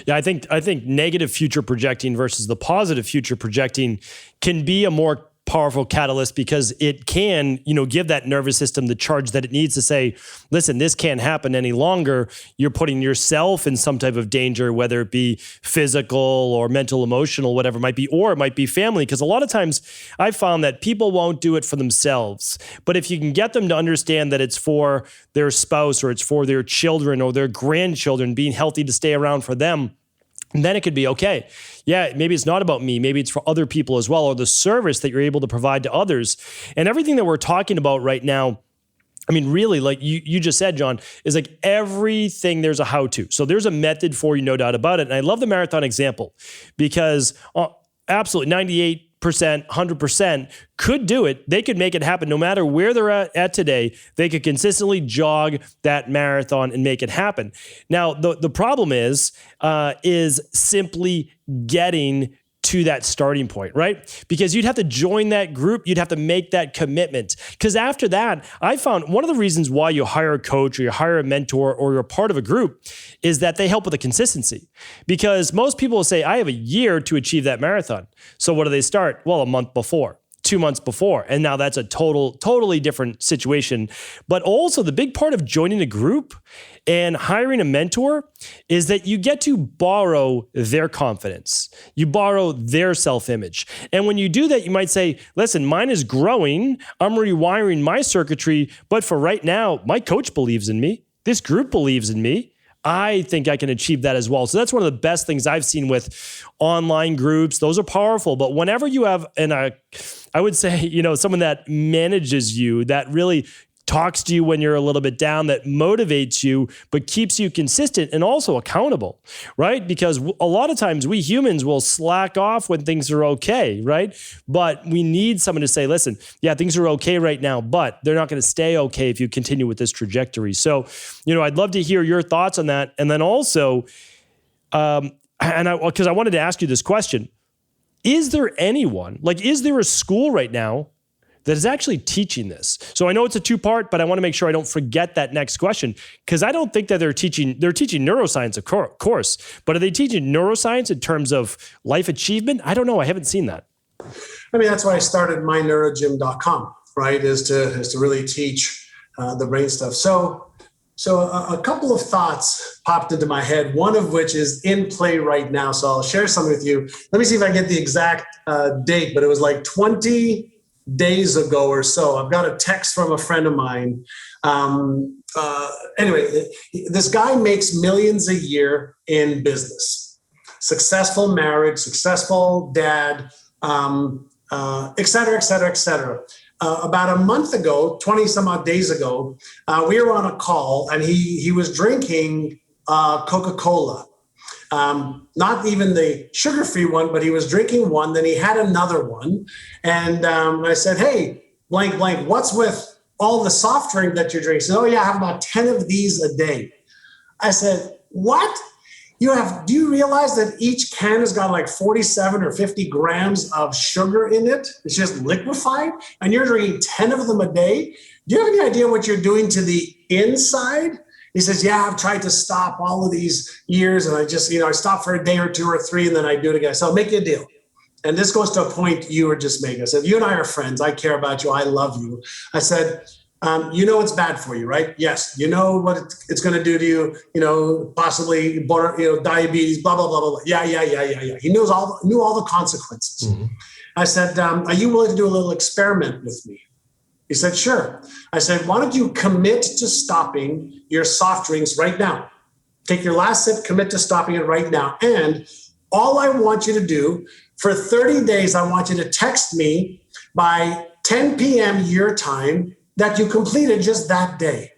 Yeah, I think negative future projecting versus the positive future projecting can be a more powerful catalyst because it can, give that nervous system the charge that it needs to say, listen, this can't happen any longer. You're putting yourself in some type of danger, whether it be physical or mental, emotional, whatever it might be, or it might be family. Because a lot of times I've found that people won't do it for themselves. But if you can get them to understand that it's for their spouse or it's for their children or their grandchildren, being healthy to stay around for them, and then it could be, okay, yeah, maybe it's not about me. Maybe it's for other people as well, or the service that you're able to provide to others. And everything that we're talking about right now, I mean, really, like you just said, John, is like everything there's a how-to. So there's a method for you, no doubt about it. And I love the marathon example because absolutely 98%, 100% could do it. They could make it happen no matter where they're at today. They could consistently jog that marathon and make it happen. Now, the problem is simply getting to that starting point, right? Because you'd have to join that group. You'd have to make that commitment. Because after that, I found one of the reasons why you hire a coach or you hire a mentor or you're part of a group is that they help with the consistency. Because most people will say, I have a year to achieve that marathon. So what do they start? Well, a month before. 2 months before. And now that's a totally different situation. But also the big part of joining a group and hiring a mentor is that you get to borrow their confidence. You borrow their self-image. And when you do that, you might say, listen, mine is growing. I'm rewiring my circuitry. But for right now, my coach believes in me. This group believes in me. I think I can achieve that as well. So that's one of the best things I've seen with online groups. Those are powerful. But whenever you have, and I would say, someone that manages you, that really talks to you when you're a little bit down, that motivates you, but keeps you consistent and also accountable, right? Because a lot of times we humans will slack off when things are okay, right? But we need someone to say, listen, yeah, things are okay right now, but they're not going to stay okay if you continue with this trajectory. So, I'd love to hear your thoughts on that. And then also, because I wanted to ask you this question, is there anyone, is there a school right now that is actually teaching this? So I know it's a two-part, but I want to make sure I don't forget that next question, because I don't think that they're teaching neuroscience, of course, but are they teaching neuroscience in terms of life achievement? I don't know. I haven't seen that. That's why I started myneurogym.com, right? Is to really teach the brain stuff. So a couple of thoughts popped into my head, one of which is in play right now. So I'll share some with you. Let me see if I get the exact date, but it was like 20 days ago or so. I've got a text from a friend of mine. Anyway, this guy makes millions a year in business, successful marriage, successful dad, et cetera, et cetera, et cetera. About a month ago, 20 some odd days ago, we were on a call and he was drinking Coca-Cola. Not even the sugar-free one, but he was drinking one. Then he had another one. And I said, hey, blank, what's with all the soft drink that you're drinking? He said, oh yeah, I have about 10 of these a day. I said, what? Do you realize that each can has got like 47 or 50 grams of sugar in it? It's just liquefied. And you're drinking 10 of them a day. Do you have any idea what you're doing to the inside? He says, yeah, I've tried to stop all of these years. And I just, I stop for a day or two or three, and then I do it again. So I'll make you a deal. And this goes to a point you were just making. I said, you and I are friends. I care about you. I love you. I said, it's bad for you, right? Yes. You know what it's going to do to you, possibly, diabetes, blah, blah, blah, blah, blah. Yeah. He knew all the consequences. Mm-hmm. I said, are you willing to do a little experiment with me? He said, sure. I said, why don't you commit to stopping your soft drinks right now? Take your last sip, commit to stopping it right now. And all I want you to do for 30 days, I want you to text me by 10 p.m. your time that you completed just that day.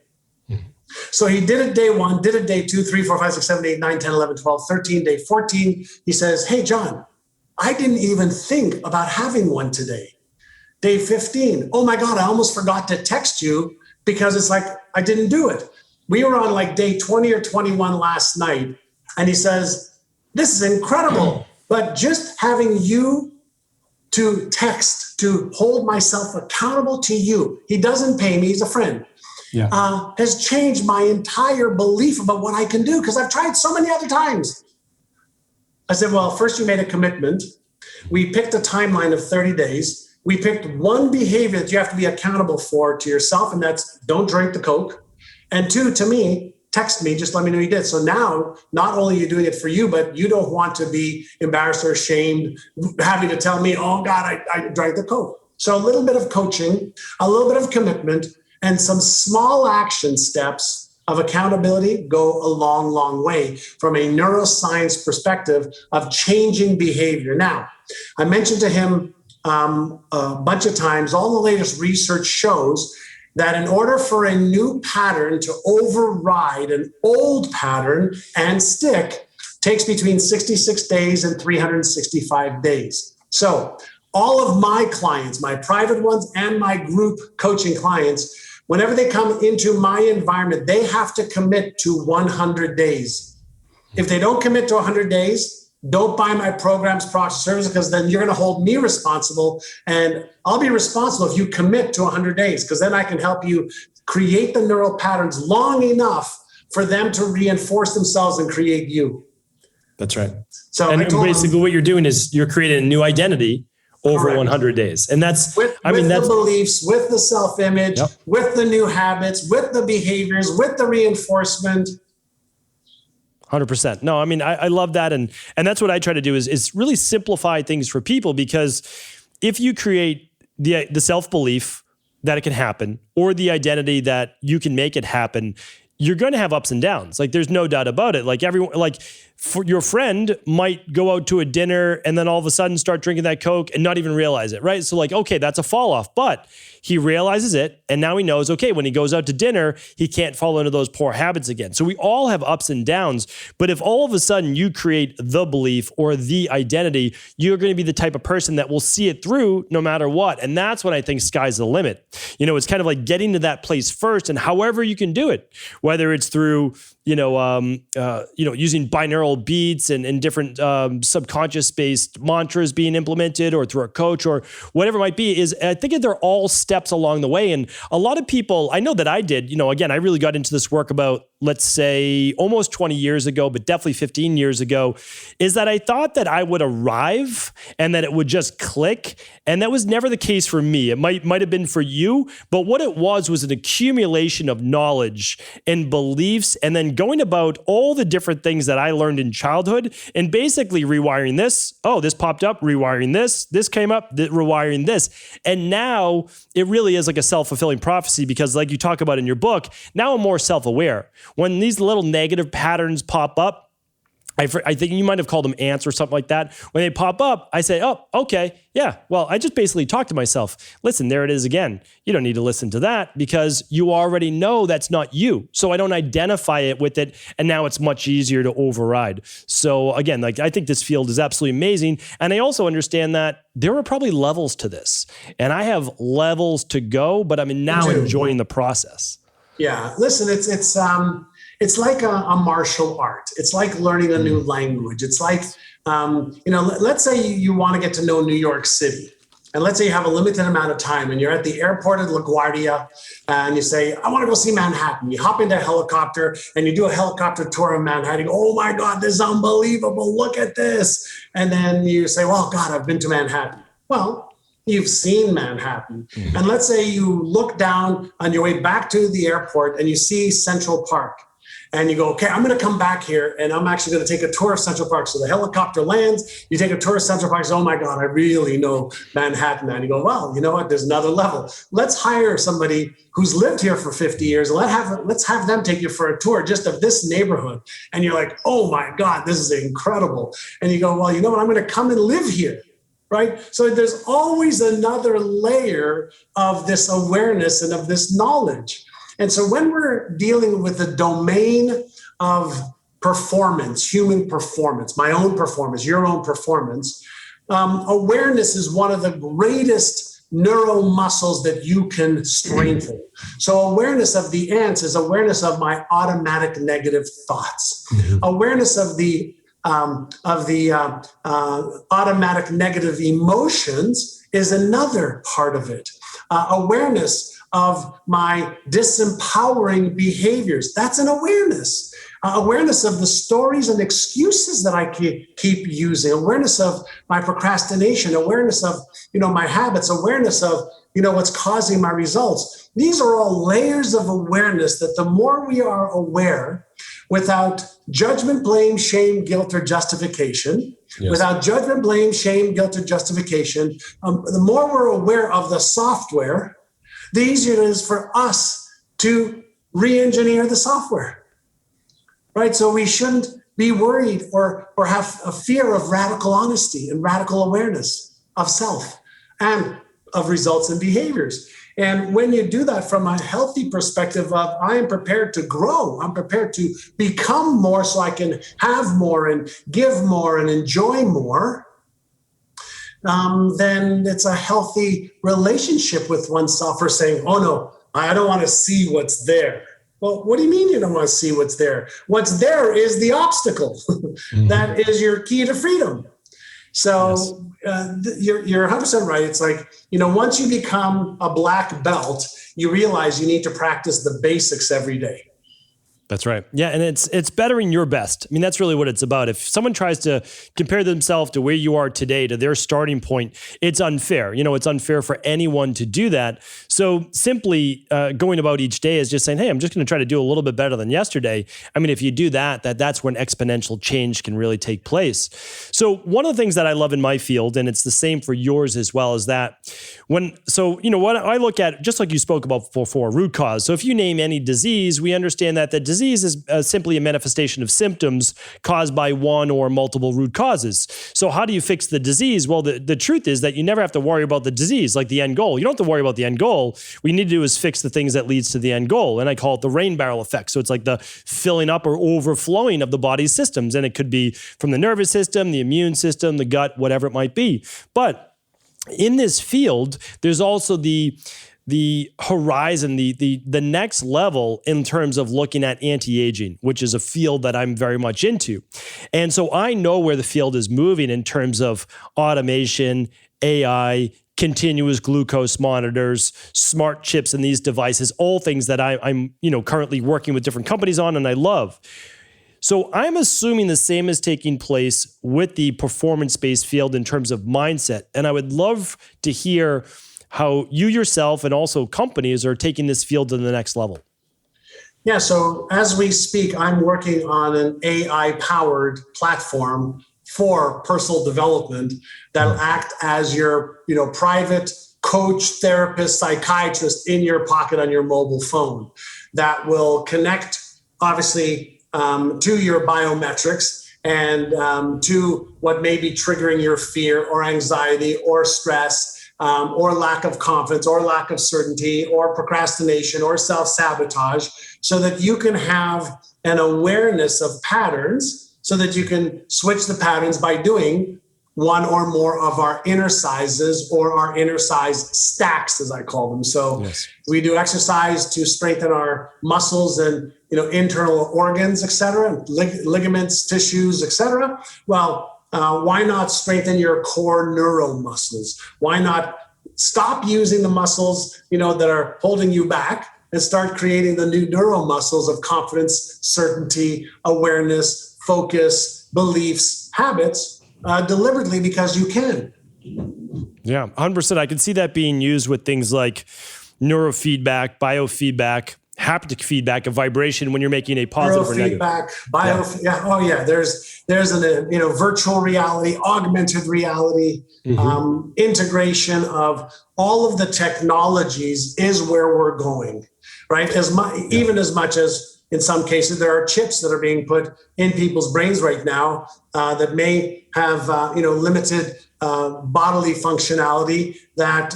Mm-hmm. So he did it day 1, did it day 2, 3, 4, 5, 6, 7, 8, 9, 10, 11, 12, 13, day 14. He says, hey, John, I didn't even think about having one today. Day 15. Oh my God, I almost forgot to text you because it's like I didn't do it. We were on like day 20 or 21 last night. And he says, this is incredible. But just having you to text, to hold myself accountable to you, he doesn't pay me, he's a friend, has changed my entire belief about what I can do, because I've tried so many other times. I said, well, first you made a commitment. We picked a timeline of 30 days. We picked one behavior that you have to be accountable for to yourself, and that's don't drink the Coke. And 2, to me, text me, just let me know you did. So now, not only are you doing it for you, but you don't want to be embarrassed or ashamed having to tell me, oh God, I drank the Coke. So a little bit of coaching, a little bit of commitment, and some small action steps of accountability go a long, long way from a neuroscience perspective of changing behavior. Now, I mentioned to him a bunch of times, all the latest research shows that in order for a new pattern to override an old pattern and stick, takes between 66 days and 365 days. So all of my clients, my private ones and my group coaching clients, whenever they come into my environment, they have to commit to 100 days. If they don't commit to 100 days, don't buy my programs, products, services, because then you're going to hold me responsible, and I'll be responsible if you commit to 100 days, because then I can help you create the neural patterns long enough for them to reinforce themselves and create you. That's right. So and basically what you're doing is you're creating a new identity over 100 days. And that's, with the beliefs, with the self-image, with the new habits, with the behaviors, with the reinforcement. 100%. No, I mean, I love that. And that's what I try to do is really simplify things for people, because if you create the self-belief that it can happen, or the identity that you can make it happen, you're going to have ups and downs. Like, there's no doubt about it. Like, everyone, like, for your friend might go out to a dinner and then all of a sudden start drinking that Coke and not even realize it, right? So like, okay, that's a fall off, but he realizes it. And now he knows, okay, when he goes out to dinner, he can't fall into those poor habits again. So we all have ups and downs, but if all of a sudden you create the belief or the identity, you're going to be the type of person that will see it through no matter what. And that's when I think sky's the limit. You know, it's kind of like getting to that place first, and however you can do it, whether it's through, using binaural beats and different subconscious-based mantras being implemented, or through a coach, or whatever it might be, is I think they're all steps along the way. And a lot of people, I know that I did, again, I really got into this work about, let's say, almost 20 years ago, but definitely 15 years ago, is that I thought that I would arrive and that it would just click. And that was never the case for me. It might have been for you, but what it was an accumulation of knowledge and beliefs, and then going about all the different things that I learned in childhood and basically rewiring this. Oh, this popped up, rewiring this came up, rewiring this. And now it really is like a self-fulfilling prophecy, because like you talk about in your book, now I'm more self-aware. When these little negative patterns pop up, I think you might have called them ants or something like that. When they pop up, I say, oh, okay, yeah. Well, I just basically talk to myself. Listen, there it is again. You don't need to listen to that, because you already know that's not you. So I don't identify it with it. And now it's much easier to override. So again, like, I think this field is absolutely amazing. And I also understand that there are probably levels to this, and I have levels to go, but I'm now enjoying the process. Yeah. Listen, it's like a martial art. It's like learning a new language. It's like, let's say you want to get to know New York City. And let's say you have a limited amount of time and you're at the airport at LaGuardia and you say, I want to go see Manhattan. You hop into a helicopter and you do a helicopter tour of Manhattan. You go, oh my God, this is unbelievable. Look at this. And then you say, well, God, I've been to Manhattan. Well, you've seen Manhattan. Mm-hmm. And let's say you look down on your way back to the airport and you see Central Park. And you go, okay, I'm going to come back here and I'm actually going to take a tour of Central Park. So the helicopter lands, you take a tour of Central Park. So, oh my God, I really know Manhattan. And you go, well, you know what? There's another level. Let's hire somebody who's lived here for 50 years. And let's have them take you for a tour just of this neighborhood. And you're like, oh my God, this is incredible. And you go, well, you know what? I'm going to come and live here. Right? So there's always another layer of this awareness and of this knowledge. And so when we're dealing with the domain of performance, human performance, my own performance, your own performance, awareness is one of the greatest neuromuscles that you can strengthen. So awareness of the ants is awareness of my automatic negative thoughts. Mm-hmm. Awareness of the automatic negative emotions is another part of it. Awareness of my disempowering behaviors. That's an awareness. Awareness of the stories and excuses that I keep using. Awareness of my procrastination. Awareness of, my habits. Awareness of, what's causing my results. These are all layers of awareness that the more we are aware, without judgment, blame, shame, guilt, or justification, without judgment, blame, shame, guilt, or justification, the more we're aware of the software, the easier it is for us to re-engineer the software, right? So we shouldn't be worried or have a fear of radical honesty and radical awareness of self and of results and behaviors. And when you do that from a healthy perspective of, I am prepared to grow, I'm prepared to become more so I can have more and give more and enjoy more, then it's a healthy relationship with oneself for saying, oh no, I don't want to see what's there. Well, what do you mean you don't want to see what's there? What's there is the obstacle. That is your key to freedom. So you're 100% right. It's like, once you become a black belt, you realize you need to practice the basics every day. That's right. Yeah, and it's bettering your best. I mean, that's really what it's about. If someone tries to compare themselves to where you are today, to their starting point, it's unfair. It's unfair for anyone to do that. So simply going about each day is just saying, hey, I'm just going to try to do a little bit better than yesterday. I mean, if you do that's when exponential change can really take place. So one of the things that I love in my field, and it's the same for yours as well, is that what I look at, just like you spoke about before, root cause. So if you name any disease, we understand that the disease is simply a manifestation of symptoms caused by one or multiple root causes. So how do you fix the disease? Well, the truth is that you never have to worry about the disease, like the end goal. You don't have to worry about the end goal. What you need to do is fix the things that leads to the end goal. And I call it the rain barrel effect. So it's like the filling up or overflowing of the body's systems. And it could be from the nervous system, the immune system, the gut, whatever it might be. But in this field, there's also the horizon, the next level in terms of looking at anti-aging, which is a field that I'm very much into. And so I know where the field is moving in terms of automation, AI, continuous glucose monitors, smart chips in these devices, all things that I'm currently working with different companies on and I love. So I'm assuming the same is taking place with the performance-based field in terms of mindset. And I would love to hear how you yourself and also companies are taking this field to the next level. Yeah, so as we speak, I'm working on an AI-powered platform for personal development that'll act as your, private coach, therapist, psychiatrist in your pocket on your mobile phone that will connect, obviously, to your biometrics and to what may be triggering your fear or anxiety or stress, or lack of confidence or lack of certainty or procrastination or self-sabotage, so that you can have an awareness of patterns so that you can switch the patterns by doing one or more of our inner sizes or our inner size stacks, as I call them. So we do exercise to strengthen our muscles and internal organs, et cetera, ligaments, tissues, et cetera. Well, why not strengthen your core neuromuscles? Why not stop using the muscles, that are holding you back and start creating the new neuromuscles of confidence, certainty, awareness, focus, beliefs, habits, deliberately, because you can. Yeah, 100%. I can see that being used with things like neurofeedback, biofeedback, haptic feedback, a vibration when you're making a positive or negative. Feedback, There's an virtual reality, augmented reality, integration of all of the technologies is where we're going, right? Even as much as in some cases there are chips that are being put in people's brains right now that may have limited bodily functionality, that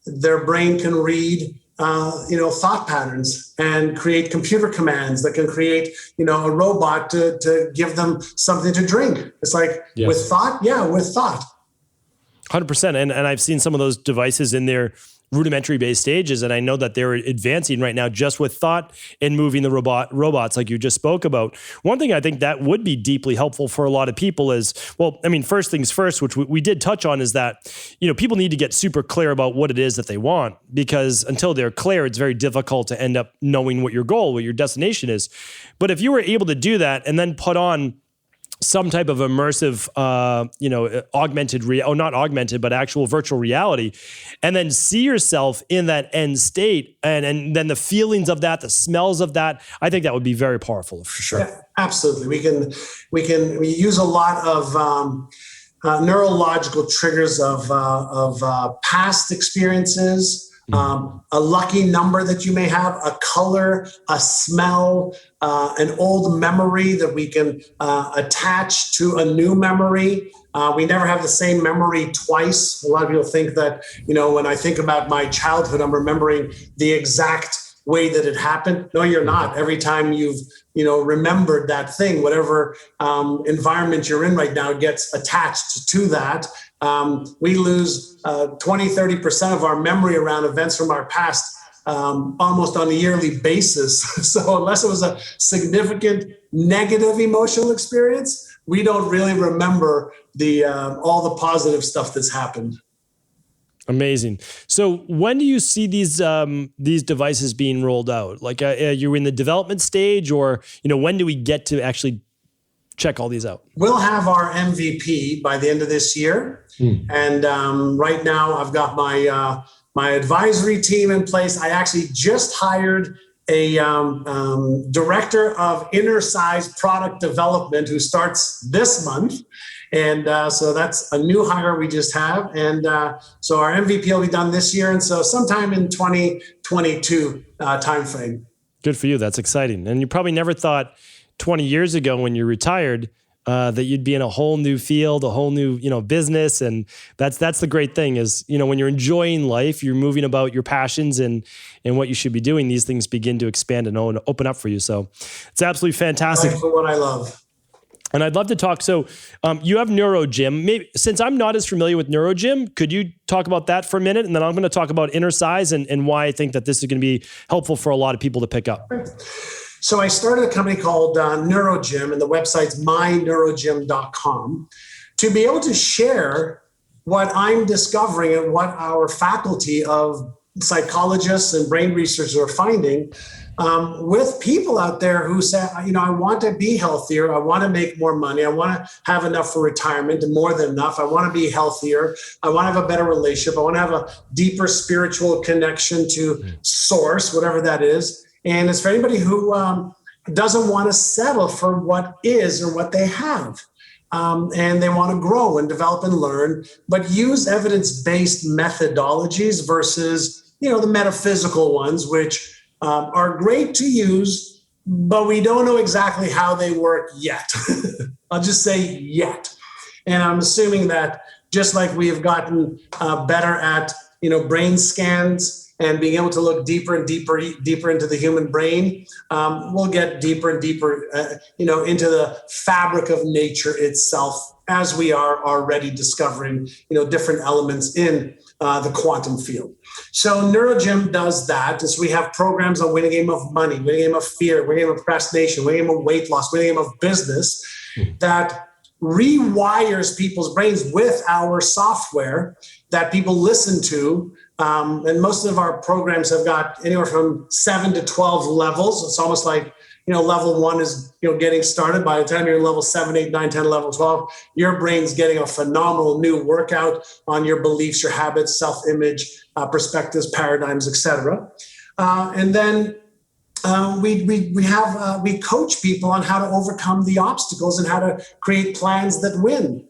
their brain can read thought patterns and create computer commands that can create, a robot to give them something to drink. It's like with thought. 100%. And I've seen some of those devices in their rudimentary based stages. And I know that they're advancing right now just with thought and moving the robots like you just spoke about. One thing I think that would be deeply helpful for a lot of people is, first things first, which we did touch on, is that, people need to get super clear about what it is that they want, because until they're clear, it's very difficult to end up knowing what your goal, what your destination is. But if you were able to do that and then put on some type of immersive, not augmented, but actual virtual reality, and then see yourself in that end state, and then the feelings of that, the smells of that, I think that would be very powerful for sure. Yeah, absolutely. We use a lot of neurological triggers of past experiences. A lucky number that you may have, a color, a smell, an old memory that we can attach to a new memory. We never have the same memory twice. A lot of people think that, when I think about my childhood, I'm remembering the exact way that it happened. No, you're not. Every time you've, remembered that thing, whatever environment you're in right now gets attached to that. We lose 20, 30% of our memory around events from our past almost on a yearly basis. So unless it was a significant negative emotional experience, we don't really remember all the positive stuff that's happened. Amazing. So when do you see these devices being rolled out? Like, are you in the development stage, or when do we get to actually check all these out? We'll have our MVP by the end of this year, and right now I've got my advisory team in place. I actually just hired a director of inner size product development who starts this month. And so that's a new hire we just have. And so our MVP will be done this year. And so sometime in 2022 timeframe. Good for you. That's exciting. And you probably never thought 20 years ago when you retired that you'd be in a whole new field, a whole new, business. And that's the great thing is, when you're enjoying life, you're moving about your passions and what you should be doing, these things begin to expand and open up for you. So it's absolutely fantastic. For what I love. And I'd love to talk. So you have NeuroGym. Maybe since I'm not as familiar with NeuroGym, could you talk about that for a minute? And then I'm going to talk about inner size and why I think that this is going to be helpful for a lot of people to pick up. So I started a company called NeuroGym, and the website's myneurogym.com, to be able to share what I'm discovering and what our faculty of psychologists and brain researchers are finding with people out there who say, I want to be healthier. I want to make more money. I want to have enough for retirement and more than enough. I want to be healthier. I want to have a better relationship. I want to have a deeper spiritual connection to source, whatever that is. And it's for anybody who doesn't want to settle for what is or what they have. And they want to grow and develop and learn, but use evidence-based methodologies versus, the metaphysical ones, which are great to use, but we don't know exactly how they work yet. I'll just say yet. And I'm assuming that just like we have gotten better at, brain scans and being able to look deeper and deeper into the human brain, we'll get deeper and deeper, into the fabric of nature itself, as we are already discovering, different elements in the quantum field. So NeuroGym does that. Is we have programs on winning a game of money, winning a game of fear, winning a game of procrastination, winning a game of weight loss, winning a game of business that rewires people's brains with our software that people listen to. And most of our programs have got anywhere from 7 to 12 levels. It's almost like, level 1 is, getting started. By the time you're in level 7, 8, 9, 10, 11, 12, your brain's getting a phenomenal new workout on your beliefs, your habits, self-image, perspectives, paradigms, etc. And then we coach people on how to overcome the obstacles and how to create plans that win.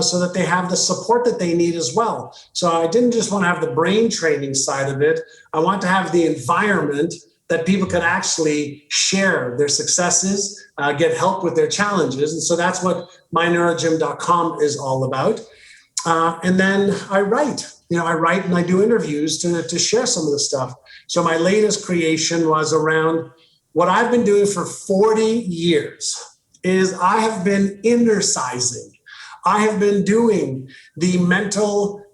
So that they have the support that they need as well. So I didn't just want to have the brain training side of it. I want to have the environment that people can actually share their successes, get help with their challenges. And so that's what myneurogym.com is all about. And then I write and I do interviews to share some of the stuff. So my latest creation was around what I've been doing for 40 years is I have been inner sizing. I have been doing the mental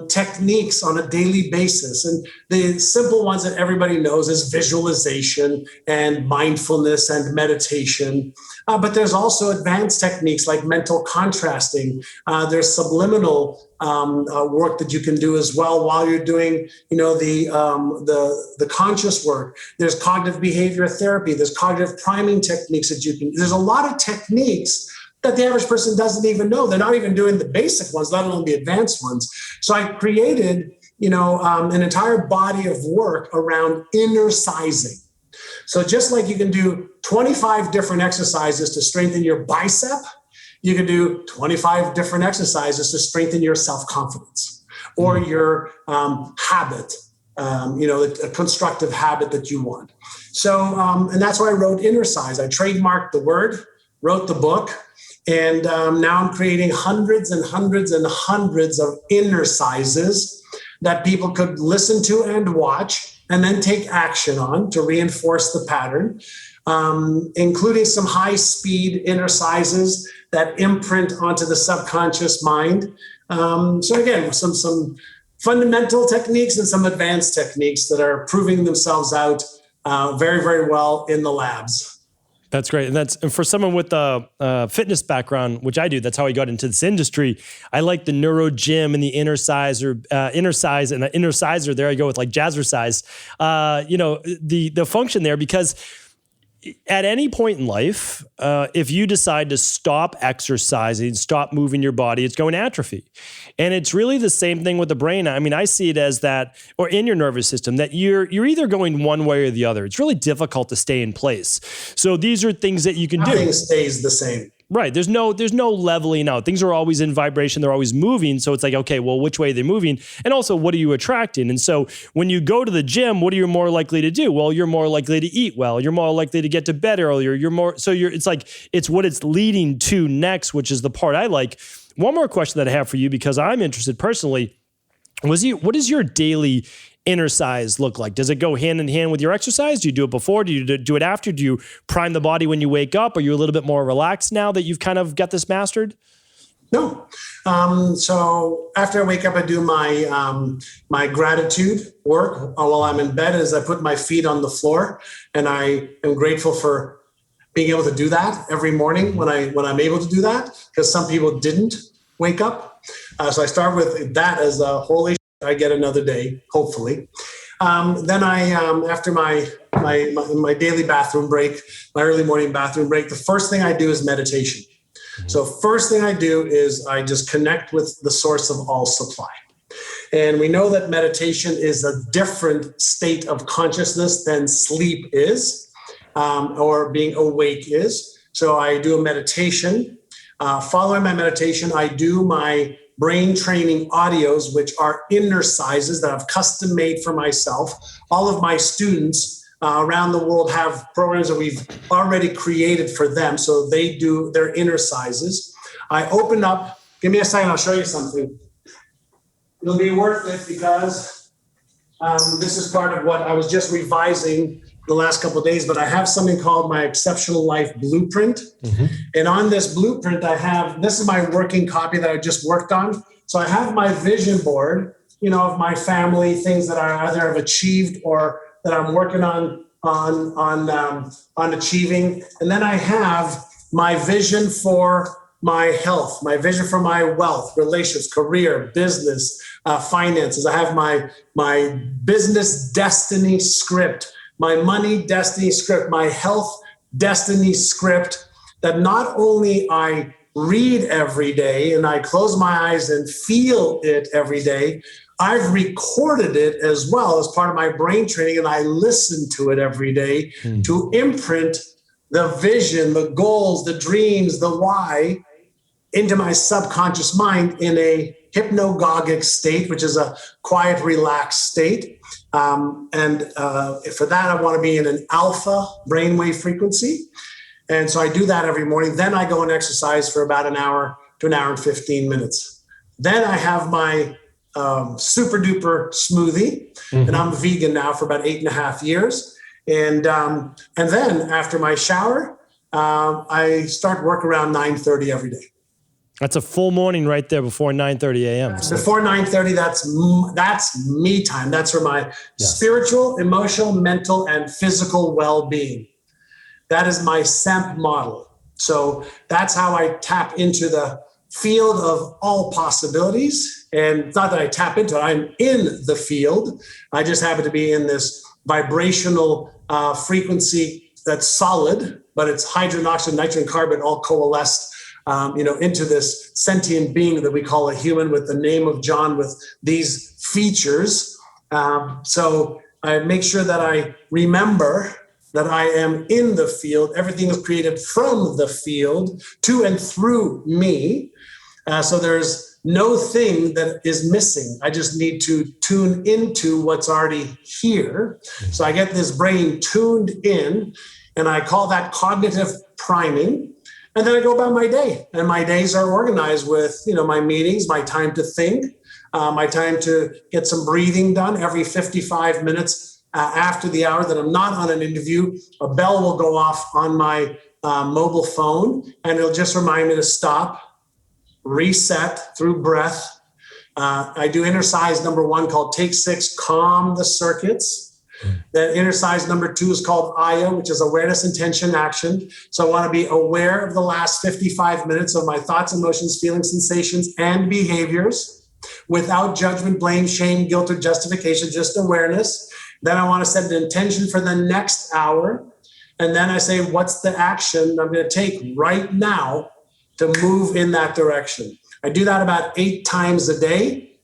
techniques on a daily basis. And the simple ones that everybody knows is visualization and mindfulness and meditation. But there's also advanced techniques like mental contrasting. There's subliminal work that you can do as well while you're doing, the conscious work. There's cognitive behavior therapy. There's cognitive priming techniques that you can. There's a lot of techniques that the average person doesn't even know. They're not even doing the basic ones, let alone the advanced ones. So I created, an entire body of work around inner sizing. So just like you can do 25 different exercises to strengthen your bicep, you can do 25 different exercises to strengthen your self-confidence or your habit, a constructive habit that you want. So, and that's why I wrote Inner Size. I trademarked the word, wrote the book, and now I'm creating hundreds and hundreds and hundreds of inner sizes that people could listen to and watch and then take action on to reinforce the pattern, including some high-speed inner sizes that imprint onto the subconscious mind. So again, some fundamental techniques and some advanced techniques that are proving themselves out very, very well in the labs. That's great. And for someone with a fitness background, which I do, that's how I got into this industry. I like the neuro gym and the inner size and the inner sizer. There I go with like jazzercise, the function there, because at any point in life, if you decide to stop exercising, stop moving your body, it's going to atrophy. And it's really the same thing with the brain. I mean, I see it as that, or in your nervous system, that you're either going one way or the other. It's really difficult to stay in place. So these are things that you can do. Nothing stays the same. Right. There's no leveling out. Things are always in vibration. They're always moving. So it's like, okay, well, which way are they moving? And also, what are you attracting? And so when you go to the gym, what are you more likely to do? Well, you're more likely to eat well. You're more likely to get to bed earlier. It's what it's leading to next, which is the part I like. One more question that I have for you, because I'm interested personally, what does your daily inner size look like? Does it go hand in hand with your exercise? Do you do it before? Do you do it after? Do you prime the body when you wake up? Are you a little bit more relaxed now that you've kind of got this mastered? No. So after I wake up, I do my gratitude work while I'm in bed. As I put my feet on the floor, and I am grateful for being able to do that every morning when I'm able to do that, because some people didn't wake up. So I start with that as a holy. I get another day, hopefully. Then I, after my daily bathroom break, my early morning bathroom break, the first thing I do is meditation. Mm-hmm. So first thing I do is I just connect with the source of all supply. And we know that meditation is a different state of consciousness than sleep is, or being awake is. So I do a meditation. Following my meditation, I do my brain training audios, which are inner sizes that I've custom made for myself. All of my students around the world have programs that we've already created for them. So they do their inner sizes. I open up, give me a second, I'll show you something. It'll be worth it, because this is part of what I was just revising the last couple of days, but I have something called my Exceptional Life Blueprint. Mm-hmm. And on this blueprint, this is my working copy that I just worked on. So I have my vision board, of my family, things that I either have achieved or that I'm working on achieving. And then I have my vision for my health, my vision for my wealth, relationships, career, business, finances. I have my business destiny script, my money destiny script, my health destiny script, that not only I read every day and I close my eyes and feel it every day, I've recorded it as well as part of my brain training, and I listen to it every day to imprint the vision, the goals, the dreams, the why into my subconscious mind in a hypnagogic state, which is a quiet, relaxed state. And for that, I want to be in an alpha brainwave frequency. And so I do that every morning. Then I go and exercise for about an hour to an hour and 15 minutes. Then I have my super duper smoothie, and I'm vegan now for about 8.5 years. And then after my shower, I start work around 9:30 every day. That's a full morning right there before 9:30 a.m. Before 9:30, that's me time. That's for my spiritual, emotional, mental, and physical well-being. That is my SEMP model. So that's how I tap into the field of all possibilities. And it's not that I tap into it, I'm in the field. I just happen to be in this vibrational frequency that's solid, but it's hydrogen, oxygen, nitrogen, carbon all coalesced into this sentient being that we call a human, with the name of John, with these features. So I make sure that I remember that I am in the field. Everything is created from the field to and through me. So there's no thing that is missing. I just need to tune into what's already here. So I get this brain tuned in, and I call that cognitive priming. And then I go about my day, and my days are organized with, my meetings, my time to think, my time to get some breathing done every 55 minutes after the hour that I'm not on an interview. A bell will go off on my mobile phone, and it'll just remind me to stop, reset through breath, I do exercise number 1 called Take 6, Calm the Circuits. Then exercise number 2 is called AYA, which is Awareness, Intention, Action. So I want to be aware of the last 55 minutes of my thoughts, emotions, feelings, sensations, and behaviors without judgment, blame, shame, guilt, or justification, just awareness. Then I want to set an intention for the next hour. And then I say, what's the action I'm going to take right now to move in that direction? I do that about 8 times a day.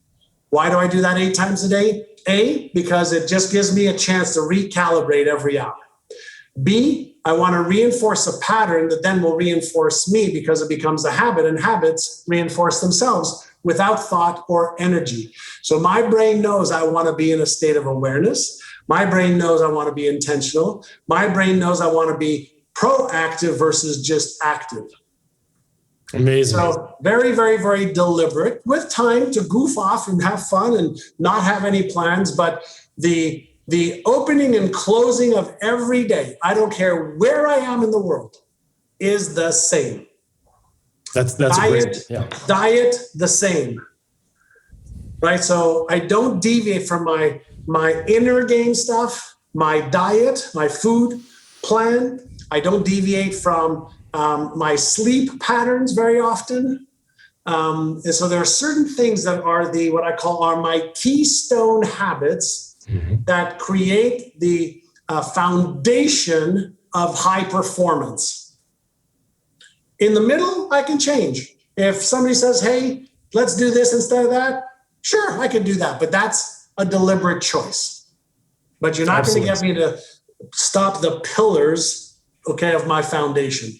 Why do I do that 8 times a day? A, because it just gives me a chance to recalibrate every hour. B, I want to reinforce a pattern that then will reinforce me because it becomes a habit, and habits reinforce themselves without thought or energy. So my brain knows I want to be in a state of awareness. My brain knows I want to be intentional. My brain knows I want to be proactive versus just active. Amazing. So very, very, very deliberate with time to goof off and have fun and not have any plans. But the opening and closing of every day, I don't care where I am in the world, is the same. That's diet, great. Yeah. Diet, the same. Right? So I don't deviate from my inner game stuff, my diet, my food plan. I don't deviate from my sleep patterns very often. And so there are certain things that are what I call are my keystone habits that create the foundation of high performance. In the middle, I can change. If somebody says, hey, let's do this instead of that, sure, I can do that. But that's a deliberate choice. But you're not going to get me to stop the pillars, of my foundation.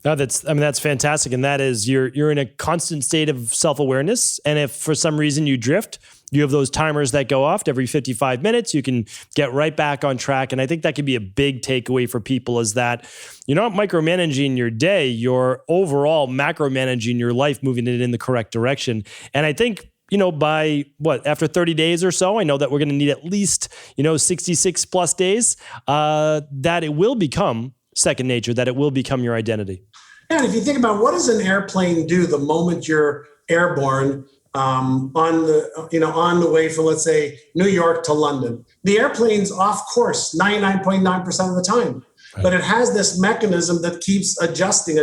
No, that's fantastic. And that is you're in a constant state of self-awareness. And if for some reason you drift, you have those timers that go off every 55 minutes, you can get right back on track. And I think that could be a big takeaway for people is that you're not micromanaging your day, you're overall macro-managing your life, moving it in the correct direction. And I think, by after 30 days or so, I know that we're going to need at least, 66 plus days, that it will become second nature, that it will become your identity. And if you think about what does an airplane do the moment you're airborne on the way from, let's say, New York to London, the airplane's off course 99.9% of the time. Right. But it has this mechanism that keeps adjusting,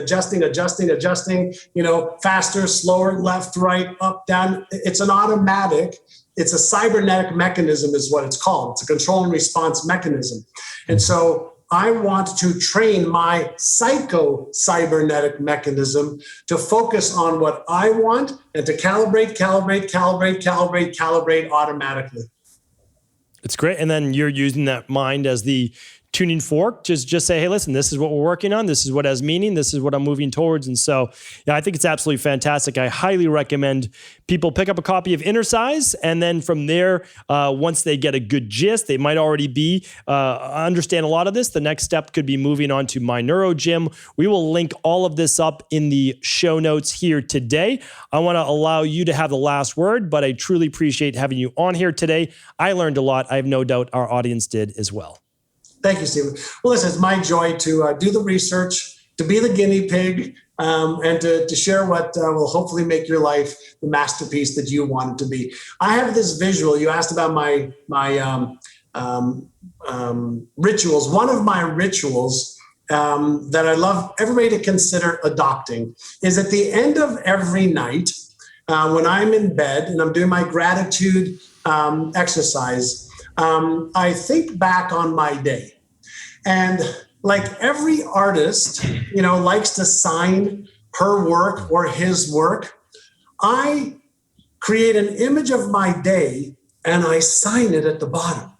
faster, slower, left, right, up, down. It's an automatic. It's a cybernetic mechanism is what it's called. It's a control and response mechanism. And so I want to train my psycho-cybernetic mechanism to focus on what I want and to calibrate automatically. It's great. And then you're using that mind as the tuning fork, just say, hey, listen, this is what we're working on. This is what has meaning. This is what I'm moving towards. And so, I think it's absolutely fantastic. I highly recommend people pick up a copy of Inner Size. And then from there, once they get a good gist, they might already understand a lot of this. The next step could be moving on to My Neuro Gym. We will link all of this up in the show notes here today. I want to allow you to have the last word, but I truly appreciate having you on here today. I learned a lot. I have no doubt our audience did as well. Thank you, Stephen. Well, listen, it's my joy to do the research, to be the guinea pig, and to share what will hopefully make your life the masterpiece that you want it to be. I have this visual. You asked about my rituals. One of my rituals that I love everybody to consider adopting is at the end of every night, when I'm in bed and I'm doing my gratitude exercise, I think back on my day. And like every artist, likes to sign her work or his work, I create an image of my day and I sign it at the bottom.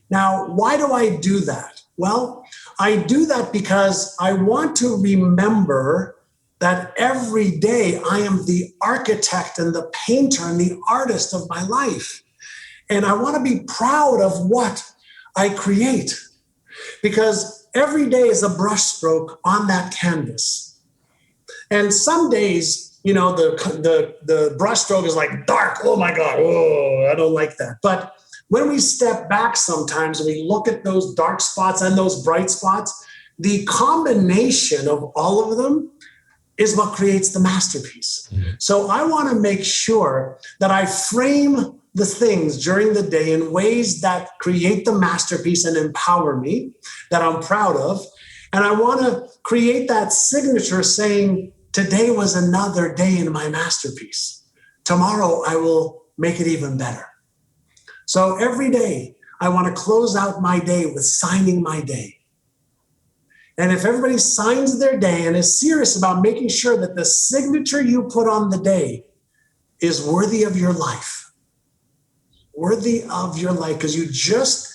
Now, why do I do that? Well, I do that because I want to remember that every day I am the architect and the painter and the artist of my life. And I want to be proud of what I create because every day is a brushstroke on that canvas. And some days, the brushstroke is like dark. Oh my God. Oh, I don't like that. But when we step back sometimes and we look at those dark spots and those bright spots, the combination of all of them is what creates the masterpiece. So I want to make sure that I frame the things during the day in ways that create the masterpiece and empower me, that I'm proud of. And I want to create that signature saying, today was another day in my masterpiece. Tomorrow I will make it even better. So every day I want to close out my day with signing my day. And if everybody signs their day and is serious about making sure that the signature you put on the day is worthy of your life, because you just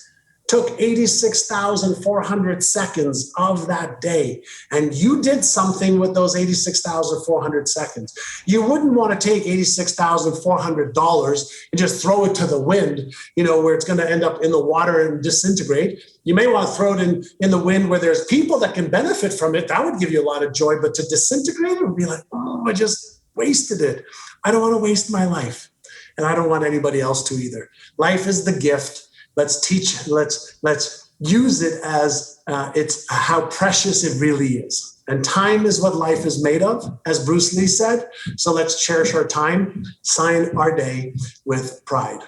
took 86,400 seconds of that day, and you did something with those 86,400 seconds. You wouldn't want to take $86,400 and just throw it to the wind, where it's going to end up in the water and disintegrate. You may want to throw it in the wind where there's people that can benefit from it. That would give you a lot of joy, but to disintegrate it would be like, oh, I just wasted it. I don't want to waste my life, and I don't want anybody else to either. Life is the gift. Let's teach, let's use it as it's how precious it really is. And time is what life is made of, as Bruce Lee said. So let's cherish our time, sign our day with pride.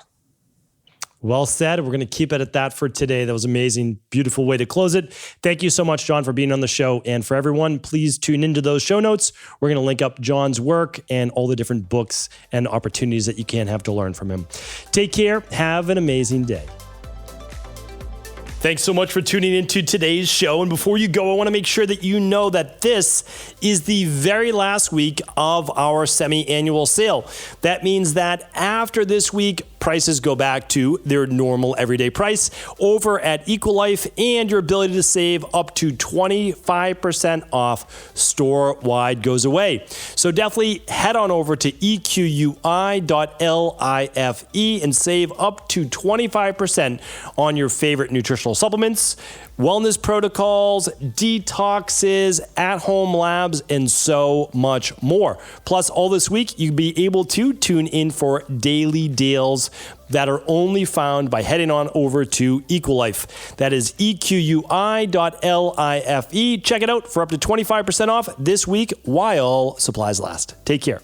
Well said. We're going to keep it at that for today. That was amazing. Beautiful way to close it. Thank you so much, John, for being on the show. And for everyone, please tune into those show notes. We're going to link up John's work and all the different books and opportunities that you can have to learn from him. Take care. Have an amazing day. Thanks so much for tuning into today's show. And before you go, I want to make sure that you know that this is the very last week of our semi-annual sale. That means that after this week, prices go back to their normal everyday price over at Equilife, and your ability to save up to 25% off store-wide goes away. So definitely head on over to equi.life and save up to 25% on your favorite nutritional supplements, wellness protocols, detoxes, at-home labs, and so much more. Plus, all this week, you'll be able to tune in for daily deals that are only found by heading on over to Equilife. That is equi.life. Check it out for up to 25% off this week while supplies last. Take care.